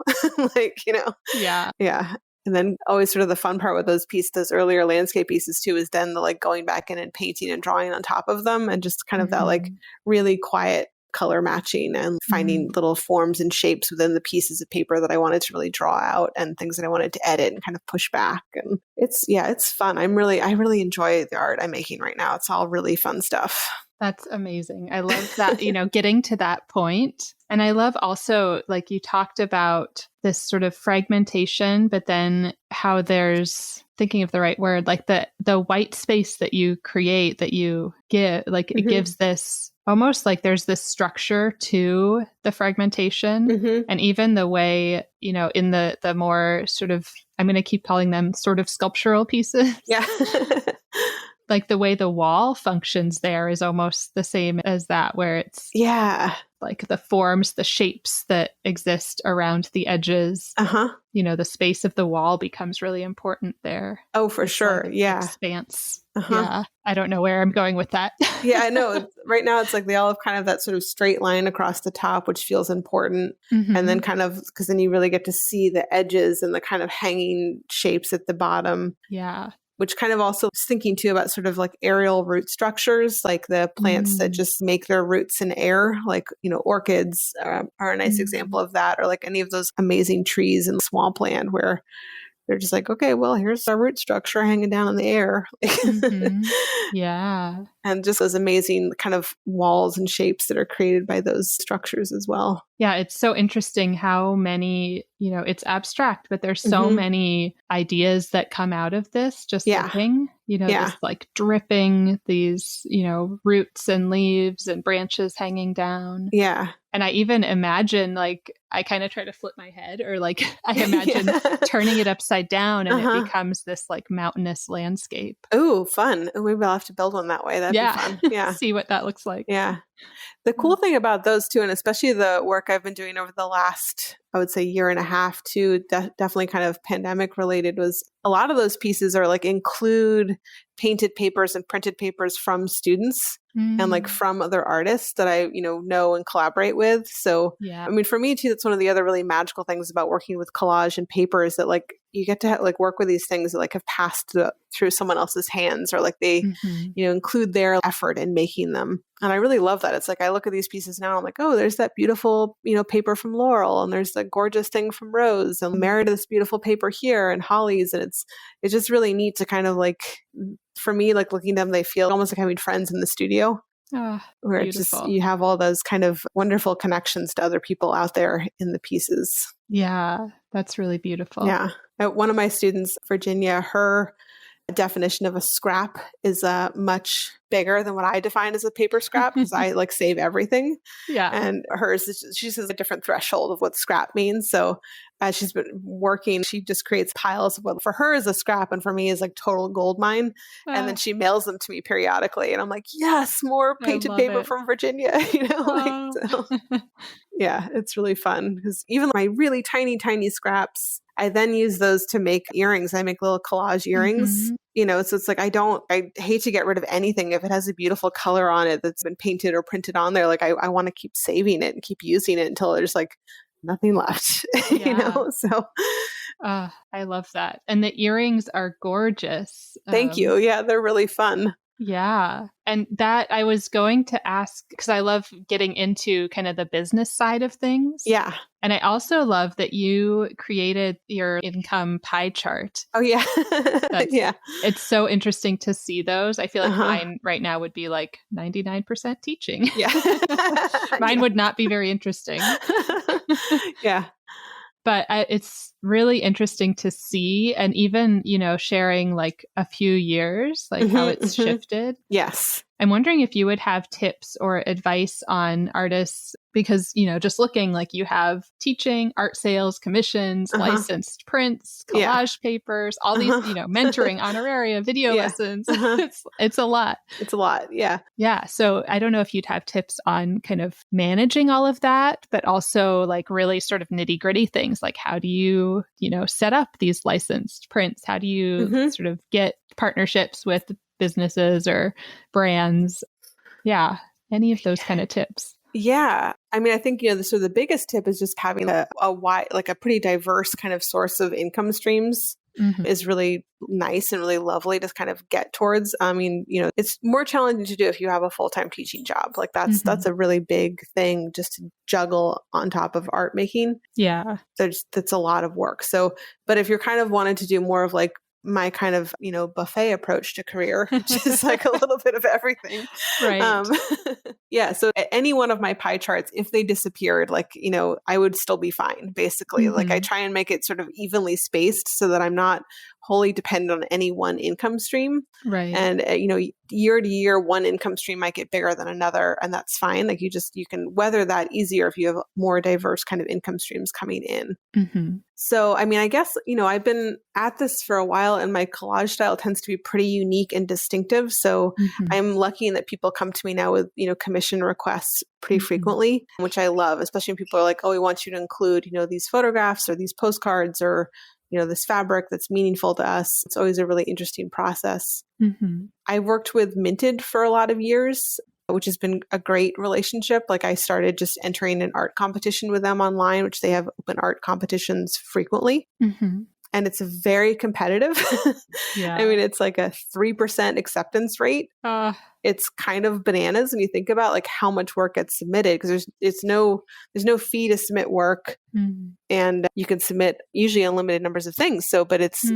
Yeah. And then always sort of the fun part with those earlier landscape pieces too, is then the like going back in and painting and drawing on top of them and just kind of that like really quiet color matching and finding little forms and shapes within the pieces of paper that I wanted to really draw out and things that I wanted to edit and kind of push back. And it's fun. I really enjoy the art I'm making right now. It's all really fun stuff. That's amazing. I love that, getting to that point. And I love also, like you talked about this sort of fragmentation, but then how there's, thinking of the right word, like the white space that you create, that you give, like it gives this almost like there's this structure to the fragmentation. And even the way, in the more sort of, I'm going to keep calling them sort of sculptural pieces. Yeah. Like the way the wall functions there is almost the same as that, where it's like the forms, the shapes that exist around the edges. The space of the wall becomes really important there. Oh, for sure. Like expanse. Yeah. I don't know where I'm going with that. I know. Right now it's like they all have kind of that sort of straight line across the top, which feels important. And then kind of, because then you really get to see the edges and the kind of hanging shapes at the bottom. Yeah. Which kind of also was thinking too about sort of like aerial root structures, like the plants that just make their roots in air, like, orchids are a nice example of that, or like any of those amazing trees in swampland where they're just like, okay, well, here's our root structure hanging down in the air. Yeah. And just those amazing kind of walls and shapes that are created by those structures as well. Yeah, it's so interesting how many, it's abstract, but there's so many ideas that come out of this just looking, this like dripping, these, roots and leaves and branches hanging down. Yeah. And I even imagine, like, I kind of try to flip my head, or like I imagine turning it upside down and it becomes this like mountainous landscape. Oh, fun. Maybe I'll have to build one that way. That'd be fun. Yeah. See what that looks like. Yeah. The cool thing about those two, and especially the work I've been doing over the last, I would say, year and a half too, definitely kind of pandemic related, was a lot of those pieces are like include painted papers and printed papers from students and like from other artists that I, know and collaborate with. So, I mean, for me too, that's one of the other really magical things about working with collage and paper is that like you get to like work with these things that like have passed through someone else's hands, or like they, include their effort in making them. And I really love that. It's like, I look at these pieces now, I'm like, oh, there's that beautiful, paper from Laurel, and there's that gorgeous thing from Rose, and married to this beautiful paper here and Holly's. And it's just really neat to kind of like, for me, like looking at them, they feel almost like having friends in the studio. Where it's just, you have all those kind of wonderful connections to other people out there in the pieces. Yeah, that's really beautiful. Yeah. One of my students, Virginia, her definition of a scrap is much bigger than what I define as a paper scrap, because I like save everything. Yeah. And hers, she has a different threshold of what scrap means. So as she's been working, she just creates piles of what for her is a scrap and for me is like total gold mine. And then she mails them to me periodically. And I'm like, yes, more painted paper from Virginia, so. Yeah, it's really fun because even my really tiny, tiny scraps, I then use those to make earrings. I make little collage earrings, so it's like I hate to get rid of anything if it has a beautiful color on it that's been painted or printed on there. Like I want to keep saving it and keep using it until there's like nothing left, so. I love that. And the earrings are gorgeous. Thank you. Yeah, they're really fun. Yeah. And that I was going to ask, because I love getting into kind of the business side of things. Yeah. And I also love that you created your income pie chart. Oh, yeah. Yeah. It's so interesting to see those. I feel like mine right now would be like 99% teaching. Yeah. Mine would not be very interesting. Yeah. But it's really interesting to see, and even, sharing like a few years, like how it's shifted. Yes. I'm wondering if you would have tips or advice on artists, because, just looking like you have teaching, art sales, commissions, licensed prints, collage papers, all these, mentoring, honoraria, video lessons. It's a lot. It's a lot. Yeah. Yeah. So I don't know if you'd have tips on kind of managing all of that, but also like really sort of nitty gritty things like how do you, set up these licensed prints? How do you sort of get partnerships with businesses or brands? Yeah. Any of those kind of tips? Yeah. I mean, I think, the biggest tip is just having a wide, like a pretty diverse kind of source of income streams is really nice and really lovely to kind of get towards. I mean, it's more challenging to do if you have a full-time teaching job. Like that's a really big thing just to juggle on top of art making. Yeah. That's a lot of work. So, but if you're kind of wanting to do more of like my kind of, buffet approach to career, which is like a little bit of everything. Right. Yeah. So any one of my pie charts, if they disappeared, like, I would still be fine, basically. Like I try and make it sort of evenly spaced so that I'm not wholly dependent on any one income stream. Right. And, year to year, one income stream might get bigger than another, and that's fine. Like you can weather that easier if you have more diverse kind of income streams coming in. So, I mean, I guess, I've been at this for a while and my collage style tends to be pretty unique and distinctive. So I'm lucky in that people come to me now with, commission requests pretty frequently, which I love, especially when people are like, oh, we want you to include, these photographs or these postcards or, this fabric that's meaningful to us. It's always a really interesting process. I've worked with Minted for a lot of years, which has been a great relationship. Like I started just entering an art competition with them online, which they have open art competitions frequently. And it's very competitive. Yeah. I mean, it's like a 3% acceptance rate. It's kind of bananas when you think about like how much work gets submitted, because there's no fee to submit work, and you can submit usually unlimited numbers of things. So, but it's,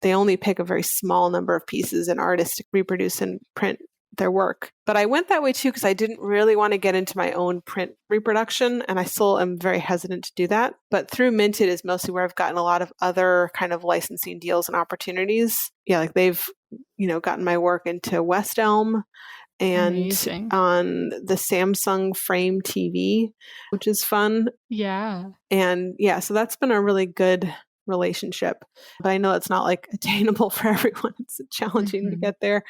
they only pick a very small number of pieces and artists to reproduce and print their work. But I went that way too because I didn't really want to get into my own print reproduction, and I still am very hesitant to do that. But through Minted is mostly where I've gotten a lot of other kind of licensing deals and opportunities. Yeah, like they've, gotten my work into West Elm and Amazing. On the Samsung Frame TV, which is fun. Yeah. And yeah, so that's been a really good relationship. But I know it's not like attainable for everyone. It's challenging to get there.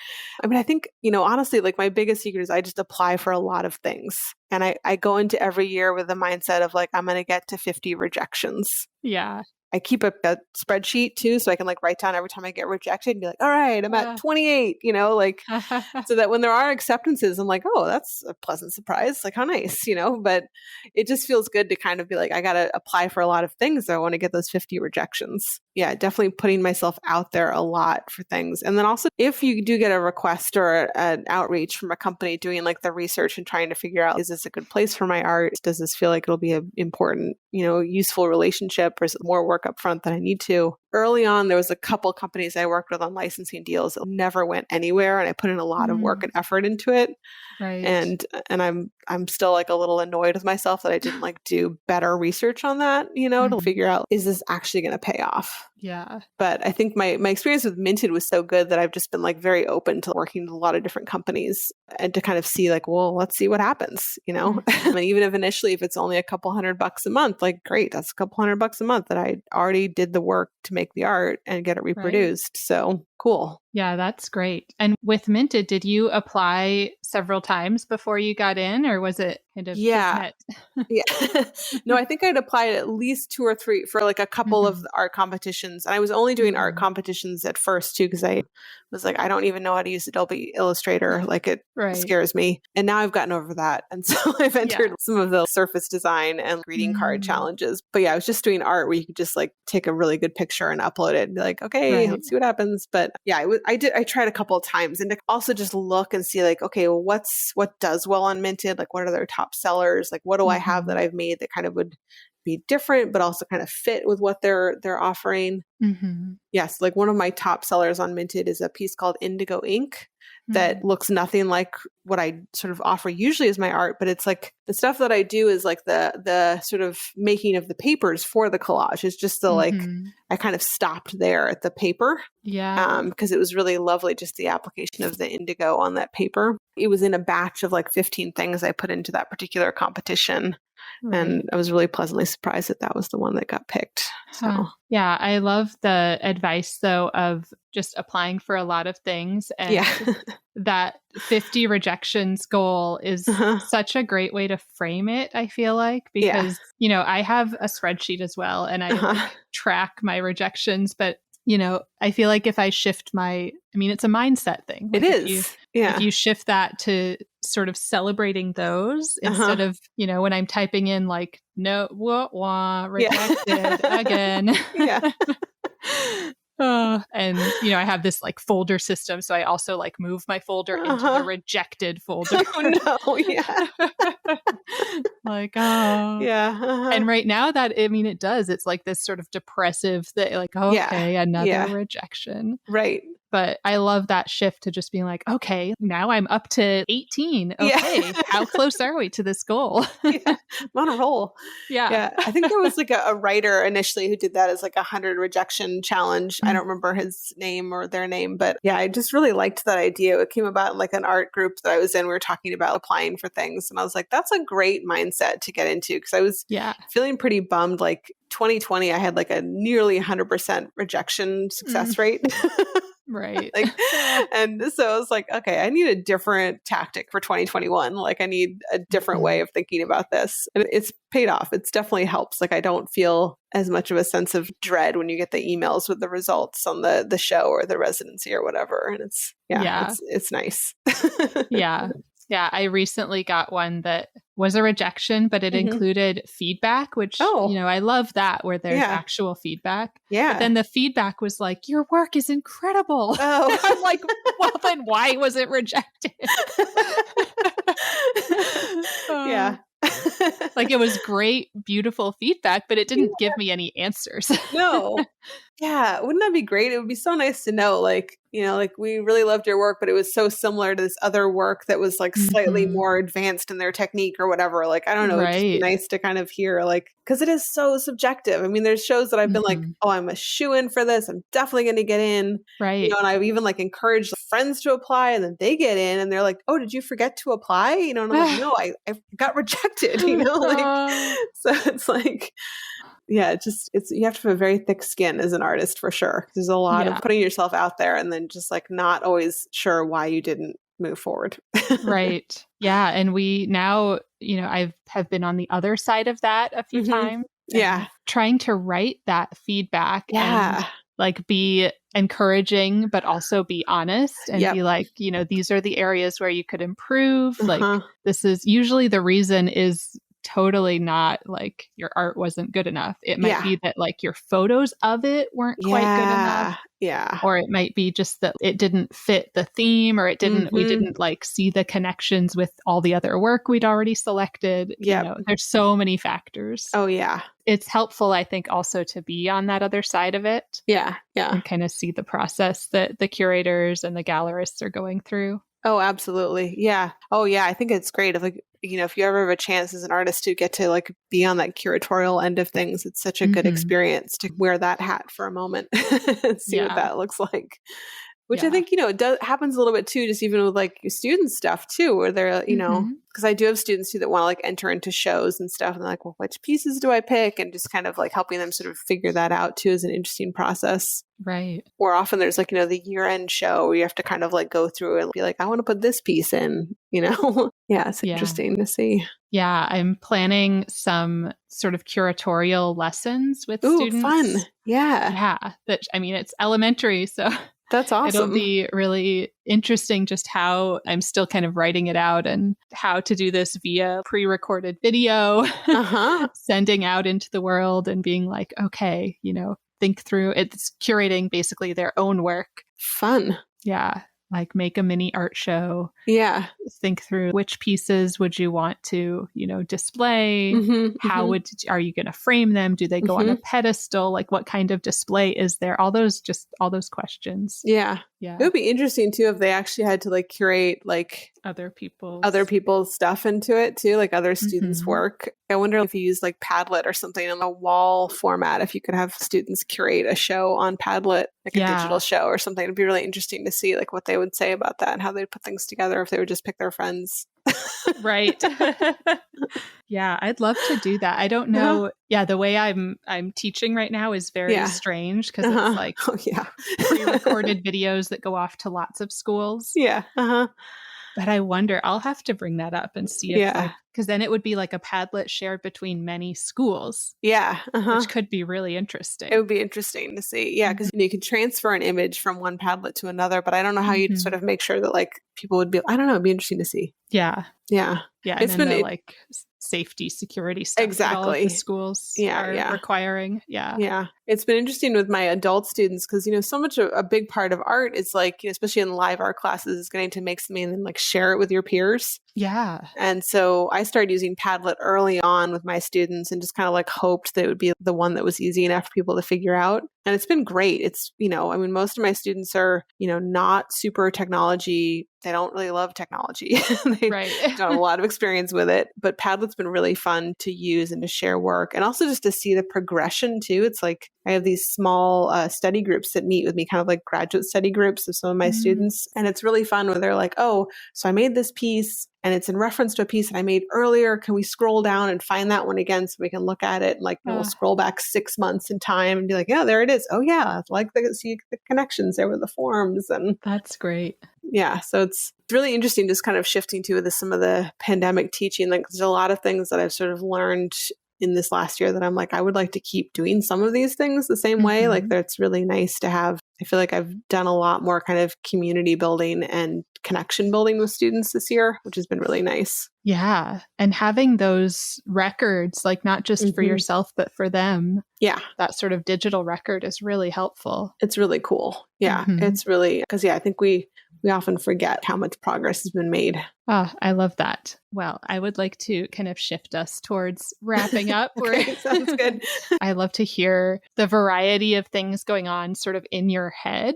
I mean, I think, honestly, like my biggest secret is I just apply for a lot of things. And I go into every year with the mindset of like, I'm going to get to 50 rejections. Yeah. I keep a spreadsheet too, so I can like write down every time I get rejected and be like, all right, I'm at 28, so that when there are acceptances, I'm like, oh, that's a pleasant surprise. Like how nice, but it just feels good to kind of be like, I got to apply for a lot of things. So I want to get those 50 rejections. Yeah, definitely putting myself out there a lot for things. And then also if you do get a request or an outreach from a company doing like the research and trying to figure out, is this a good place for my art? Does this feel like it'll be an important, useful relationship, or is it more work up front than I need to? Early on, there was a couple companies I worked with on licensing deals that never went anywhere, and I put in a lot of work and effort into it. Right. And I'm still like a little annoyed with myself that I didn't like do better research on that, to figure out, is this actually going to pay off? Yeah. But I think my experience with Minted was so good that I've just been like very open to working with a lot of different companies and to kind of see like, well, let's see what happens, And even if initially, if it's only a couple $100 a month, like great, that's a couple $100 a month that I already did the work to make the art and get it reproduced. Right. So cool. Yeah, that's great. And with Minted, did you apply several times before you got in, or was it kind of Yeah. kismet? Yeah. No, I think I'd applied at least 2 or 3 for like a couple of the art competitions. And I was only doing art competitions at first too, because I was like, I don't even know how to use Adobe Illustrator. Like it scares me. And now I've gotten over that. And so I've entered some of the surface design and greeting card challenges. But yeah, I was just doing art where you could just like take a really good picture and upload it and be like, okay, let's see what happens. But yeah, I tried a couple of times, and to also just look and see like, okay, well, what does well on Minted? Like what are their top sellers? Like what do I have that I've made that kind of would be different, but also kind of fit with what they're offering. Yes, like one of my top sellers on Minted is a piece called Indigo Ink that looks nothing like what I sort of offer usually as my art, but it's like the stuff that I do is like the sort of making of the papers for the collage. It's just the like, I kind of stopped there at the paper. Because it was really lovely, just the application of the indigo on that paper. It was in a batch of like 15 things I put into that particular competition. And I was really pleasantly surprised that was the one that got picked. So yeah, I love the advice though of just applying for a lot of things, and that 50 rejections goal is such a great way to frame it, I feel like, because you know, I have a spreadsheet as well, and I like, track my rejections, but you know, I feel like if I shift it's a mindset thing. Like if you shift that to sort of celebrating those instead of, you know, when I'm typing in like, no, rejected again. And, you know, I have this like folder system. So I also like move my folder into the rejected folder. And right now that, I mean, it does. It's like this sort of depressive thing, like, okay, another rejection. Right. But I love that shift to just being like, okay, now I'm up to 18. Okay, how close are we to this goal? I'm on a roll. I think there was like a writer initially who did that as like 100 rejection challenge. I don't remember his name or their name, but yeah, I just really liked that idea. It came about in like an art group that I was in. We were talking about applying for things, and I was like, that's a great mindset to get into, because I was feeling pretty bummed. Like 2020, I had like a nearly 100% rejection success rate. Right. And so I was like, okay, I need a different tactic for 2021. Like I need a different way of thinking about this. And it's paid off. It's definitely helps. Like I don't feel as much of a sense of dread when you get the emails with the results on the show or the residency or whatever. And it's nice. Yeah, I recently got one that was a rejection, but it included feedback, which, you know, I love that, where there's actual feedback. But then the feedback was like, your work is incredible. I'm like, well, then why was it rejected? Like it was great, beautiful feedback, but it didn't give me any answers. No. Yeah. Wouldn't that be great? It would be so nice to know, like, you know, like we really loved your work, but it was so similar to this other work that was like slightly more advanced in their technique or whatever. Like, I don't know. It'd just be nice to kind of hear, like, because it is so subjective. I mean, there's shows that I've been like, oh, I'm a shoo-in for this. I'm definitely going to get in. Right. You know, and I've even like encouraged friends to apply, and then they get in and they're like, oh, did you forget to apply? You know, and I'm like, no, I got rejected, you know, like, so it's like, yeah, you have to have a very thick skin as an artist for sure. There's a lot of putting yourself out there and then just like not always sure why you didn't move forward. Right. Yeah. And we now, you know, I have been on the other side of that a few times. Yeah. Trying to write that feedback and like be encouraging, but also be honest and be like, you know, these are the areas where you could improve. Like this is usually the reason is totally not like your art wasn't good enough. It might be that like your photos of it weren't quite good enough. Yeah. Or it might be just that it didn't fit the theme, or it didn't, we didn't like see the connections with all the other work we'd already selected. You know, there's so many factors. Oh yeah. It's helpful, I think, also to be on that other side of it. Yeah. Yeah. And kind of see the process that the curators and the gallerists are going through. Oh, absolutely. Yeah. Oh, yeah. I think it's great. If like, you know, if you ever have a chance as an artist to get to like be on that curatorial end of things, it's such a good experience to wear that hat for a moment and see what that looks like. which I think, it happens a little bit too, just even with like your student stuff too, where they're, because I do have students too that want to like enter into shows and stuff. And they're like, well, which pieces do I pick? And just kind of like helping them sort of figure that out too is an interesting process. Right. Or often there's like, the year-end show where you have to kind of like go through and be like, I want to put this piece in, Yeah, it's interesting to see. Yeah, I'm planning some sort of curatorial lessons with students. Fun. Yeah. Yeah. It's elementary, so that's awesome. It'll be really interesting just how I'm still kind of writing it out and how to do this via pre-recorded video, sending out into the world and being like, okay, think through. It's curating basically their own work. Fun. Yeah. Like make a mini art show. Yeah. Think through which pieces would you want to, display? How are you going to frame them? Do they go on a pedestal? Like what kind of display is there? All those questions. Yeah. Yeah. It would be interesting too if they actually had to like curate like other people's stuff into it too, like other students' work. I wonder if you use like Padlet or something in a wall format, if you could have students curate a show on Padlet, like a digital show or something. It'd be really interesting to see like what they would say about that and how they'd put things together if they would just pick their friends. Right. Yeah, I'd love to do that. I don't know. Yeah, the way I'm teaching right now is very strange because it's like pre-recorded videos that go off to lots of schools. Yeah. But I wonder, I'll have to bring that up and see if because then it would be like a Padlet shared between many schools. Yeah. Which could be really interesting. It would be interesting to see. Yeah. Because you can transfer an image from one Padlet to another, but I don't know how you'd sort of make sure that like people would be, I don't know, it'd be interesting to see. Yeah. Yeah. Yeah. And then like safety, security stuff. Exactly. That all of the schools are requiring. Yeah. Yeah. It's been interesting with my adult students because, so much a big part of art is like, especially in live art classes, is getting to make something and then like share it with your peers. Yeah. And so I started using Padlet early on with my students and just kind of like hoped that it would be the one that was easy enough for people to figure out. And it's been great. It's, most of my students are, not super technology. They don't really love technology. They don't have a lot of experience with it. But Padlet's been really fun to use and to share work. And also just to see the progression too. It's like I have these small study groups that meet with me, kind of like graduate study groups of some of my students. And it's really fun when they're like, oh, so I made this piece and it's in reference to a piece that I made earlier. Can we scroll down and find that one again so we can look at it? And like we'll scroll back 6 months in time and be like, yeah, there it is. Oh yeah, see the connections there with the forms. And that's great. Yeah. So it's really interesting just kind of shifting to some of the pandemic teaching. Like there's a lot of things that I've sort of learned in this last year that I'm like, I would like to keep doing some of these things the same way. Like that's really nice to have. I feel like I've done a lot more kind of community building and connection building with students this year, which has been really nice. Yeah. And having those records, like not just for yourself, but for them. Yeah. That sort of digital record is really helpful. It's really cool. Yeah. It's really, because I think we often forget how much progress has been made. Oh, I love that. Well, I would like to kind of shift us towards wrapping up. Okay, sounds good. I love to hear the variety of things going on sort of in your head,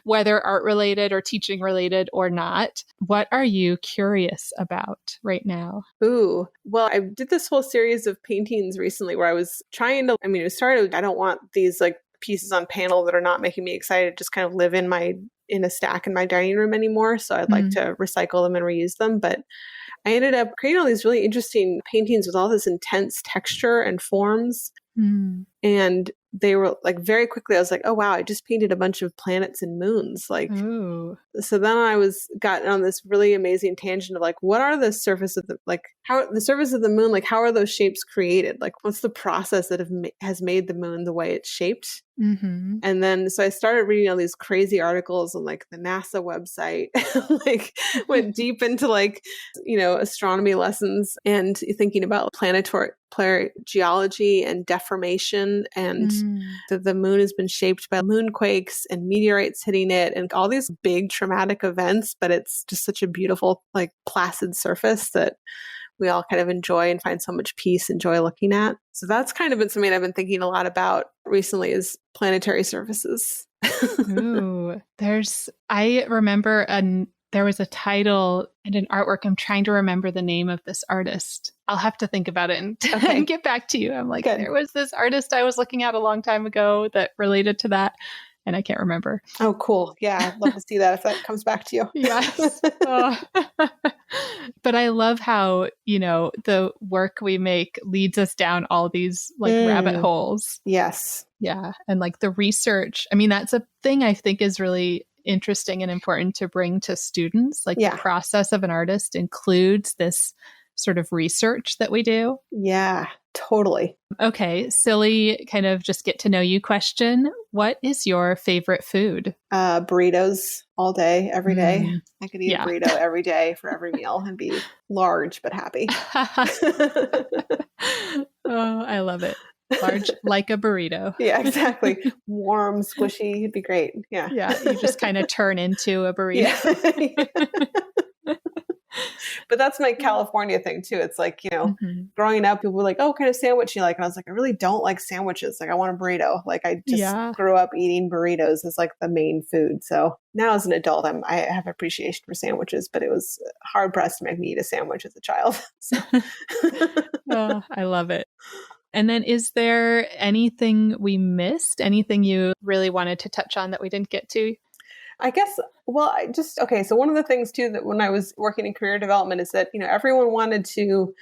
whether art related or teaching related or not. What are you curious about right now? Ooh, well, I did this whole series of paintings recently where I was trying to, it started, I don't want these like pieces on panel that are not making me excited to just kind of live in a stack in my dining room anymore. So I'd like to recycle them and reuse them. But I ended up creating all these really interesting paintings with all this intense texture and forms. And they were like very quickly, I was like, oh, wow, I just painted a bunch of planets and moons. Like, so then I got on this really amazing tangent of like, what are the surface of how the surface of the moon, like, how are those shapes created? Like, what's the process that has made the moon the way it's shaped? And then, so I started reading all these crazy articles on like the NASA website, like went deep into like, astronomy lessons and thinking about planetary geology and deformation and the moon has been shaped by moonquakes and meteorites hitting it and all these big traumatic events, but it's just such a beautiful, like placid surface that we all kind of enjoy and find so much peace and joy looking at. So that's kind of been something I've been thinking a lot about recently is planetary surfaces. Ooh, I remember there was a title and an artwork. I'm trying to remember the name of this artist. I'll have to think about it and get back to you. I'm like, there was this artist I was looking at a long time ago that related to that. and I can't remember. Oh, cool. Yeah. I'd love to see that if that comes back to you. Yes. But I love how, the work we make leads us down all these rabbit holes. Yes. Yeah. And the research, I mean, that's a thing I think is really interesting and important to bring to students. The process of an artist includes this sort of research that we do. Yeah, totally. Okay. Silly kind of just get to know you question. What is your favorite food? Burritos all day, every day. I could eat a burrito every day for every meal and be large but happy. Oh, I love it. Large like a burrito. Yeah, exactly. Warm, squishy. It'd be great. Yeah. Yeah. You just kind of turn into a burrito. Yeah. But that's my California thing too. It's growing up, people were like, oh, what kind of sandwich you like? And I was like, I really don't like sandwiches. I want a burrito. I just grew up eating burritos as the main food. So now as an adult, I have appreciation for sandwiches, but it was hard pressed to make me eat a sandwich as a child. So. Oh, I love it. And then is there anything we missed? Anything you really wanted to touch on that we didn't get to? I guess, so one of the things too, that when I was working in career development is that, everyone wanted to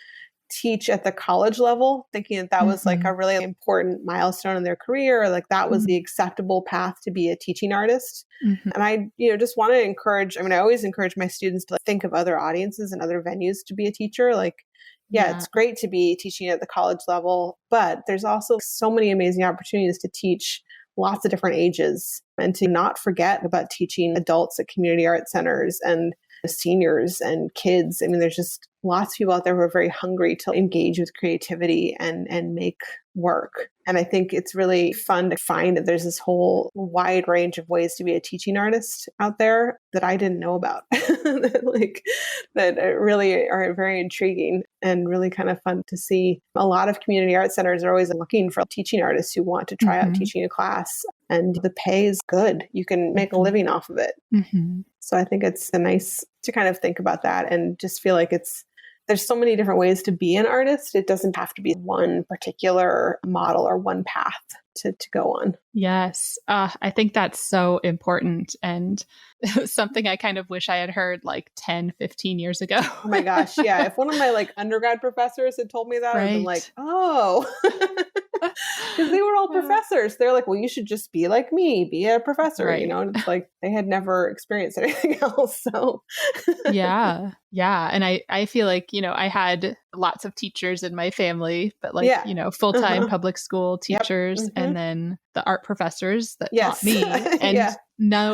teach at the college level, thinking that was a really important milestone in their career, or that was the acceptable path to be a teaching artist. And I, just want to encourage, I always encourage my students to think of other audiences and other venues to be a teacher. It's great to be teaching at the college level, but there's also so many amazing opportunities to teach lots of different ages and to not forget about teaching adults at community art centers and seniors and kids. There's just lots of people out there who are very hungry to engage with creativity and make work. And I think it's really fun to find that there's this whole wide range of ways to be a teaching artist out there that I didn't know about, that really are very intriguing and really kind of fun to see. A lot of community art centers are always looking for teaching artists who want to try out teaching a class, and the pay is good. You can make a living off of it. So I think it's nice to kind of think about that and just feel like there's so many different ways to be an artist. It doesn't have to be one particular model or one path to go on. Yes. I think that's so important. And something I kind of wish I had heard 10, 15 years ago. Oh my gosh. Yeah. If one of my undergrad professors had told me that, I'd been like, oh, because they were all professors. They're like, well, you should just be like me, be a professor, and it's they had never experienced anything else. So yeah. And I feel I had lots of teachers in my family, but full-time public school teachers and then the art professors that taught me and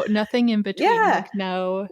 nothing in between. No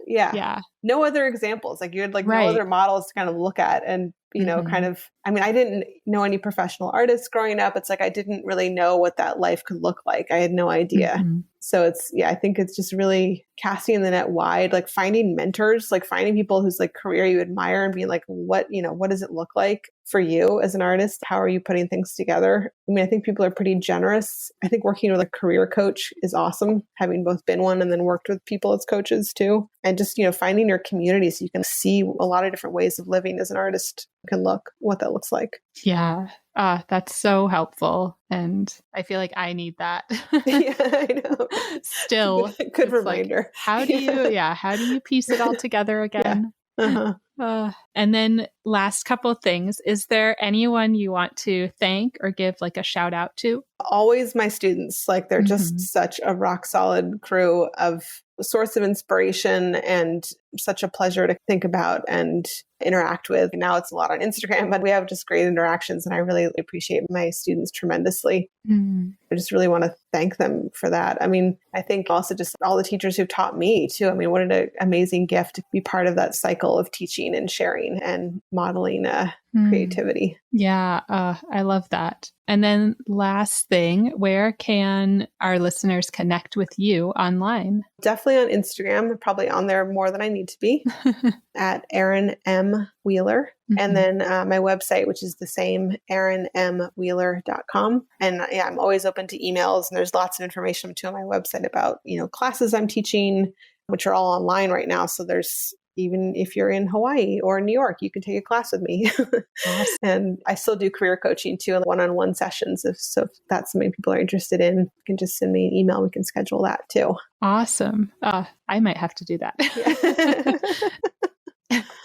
other examples. You had no other models to kind of look at and, kind of, I didn't know any professional artists growing up. It's I didn't really know what that life could look like. I had no idea. So I think it's just really casting the net wide, finding mentors, finding people whose career you admire and being what does it look like for you as an artist? How are you putting things together? I think people are pretty generous. I think working with a career coach is awesome, having both been one and then worked with people as coaches too. And just, finding your community so you can see a lot of different ways of living as an artist can look, what that looks like. Yeah. That's so helpful. And I feel like I need that. Yeah, I know. Still. Good reminder. How do you piece it all together again? And then last couple of things. Is there anyone you want to thank or give a shout out to? Always my students. They're just such a rock solid crew of source of inspiration and such a pleasure to think about and interact with. Now it's a lot on Instagram, but we have just great interactions and I really appreciate my students tremendously. I just really want to thank them for that. I think also just all the teachers who've taught me too. What an amazing gift to be part of that cycle of teaching and sharing and modeling creativity. Yeah, I love that. And then last thing, where can our listeners connect with you online? Definitely on Instagram, probably on there more than I need to be, at Erin M. Wheeler. And then my website, which is the same, erinmwheeler.com. And I'm always open to emails, and there's lots of information too on my website about, classes I'm teaching, which are all online right now. So there's even if you're in Hawaii or New York, you can take a class with me. Awesome. And I still do career coaching too, one-on-one sessions. So if that's something people are interested in, you can just send me an email. We can schedule that too. Awesome. I might have to do that.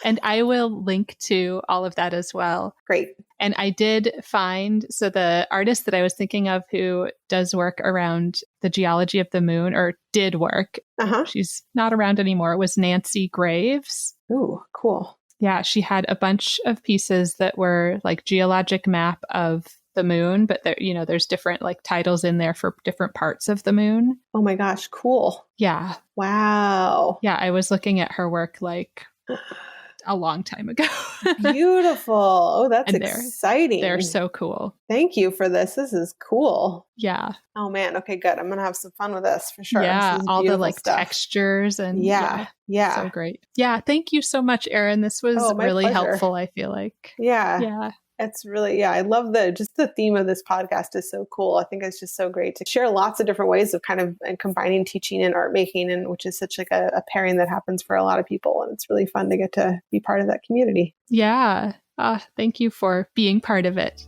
And I will link to all of that as well. Great. And I did find, so the artist that I was thinking of who does work around the geology of the moon, or did work, she's not around anymore, was Nancy Graves. Ooh, cool. Yeah, she had a bunch of pieces that were like geologic map of the moon, but there, there's different like titles in there for different parts of the moon. Oh my gosh, cool. Yeah. Wow. Yeah, I was looking at her work like a long time ago. Beautiful. Oh, that's and exciting. They're so cool. Thank you for this. This is cool. Yeah. Oh man. Okay, good. I'm going to have some fun with this for sure. Yeah. All the like stuff. Textures and yeah. So great. Yeah. Thank you so much, Erin. This was really helpful, I feel like. Yeah. Yeah. It's really, I love the theme of this podcast is so cool. I think it's just so great to share lots of different ways of kind of combining teaching and art making, and which is such like a pairing that happens for a lot of people. And it's really fun to get to be part of that community. Yeah. Thank you for being part of it.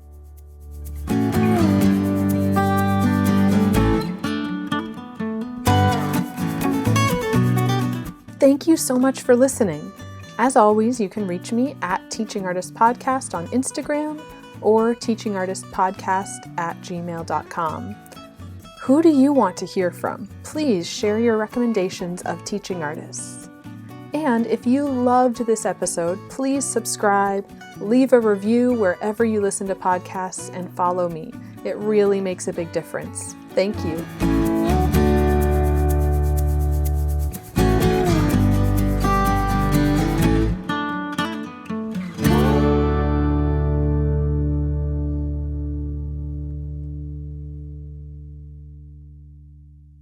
Thank you so much for listening. As always, you can reach me at Teaching Artist Podcast on Instagram or teachingartistpodcast@gmail.com. Who do you want to hear from? Please share your recommendations of teaching artists. And if you loved this episode, please subscribe, leave a review wherever you listen to podcasts, and follow me. It really makes a big difference. Thank you.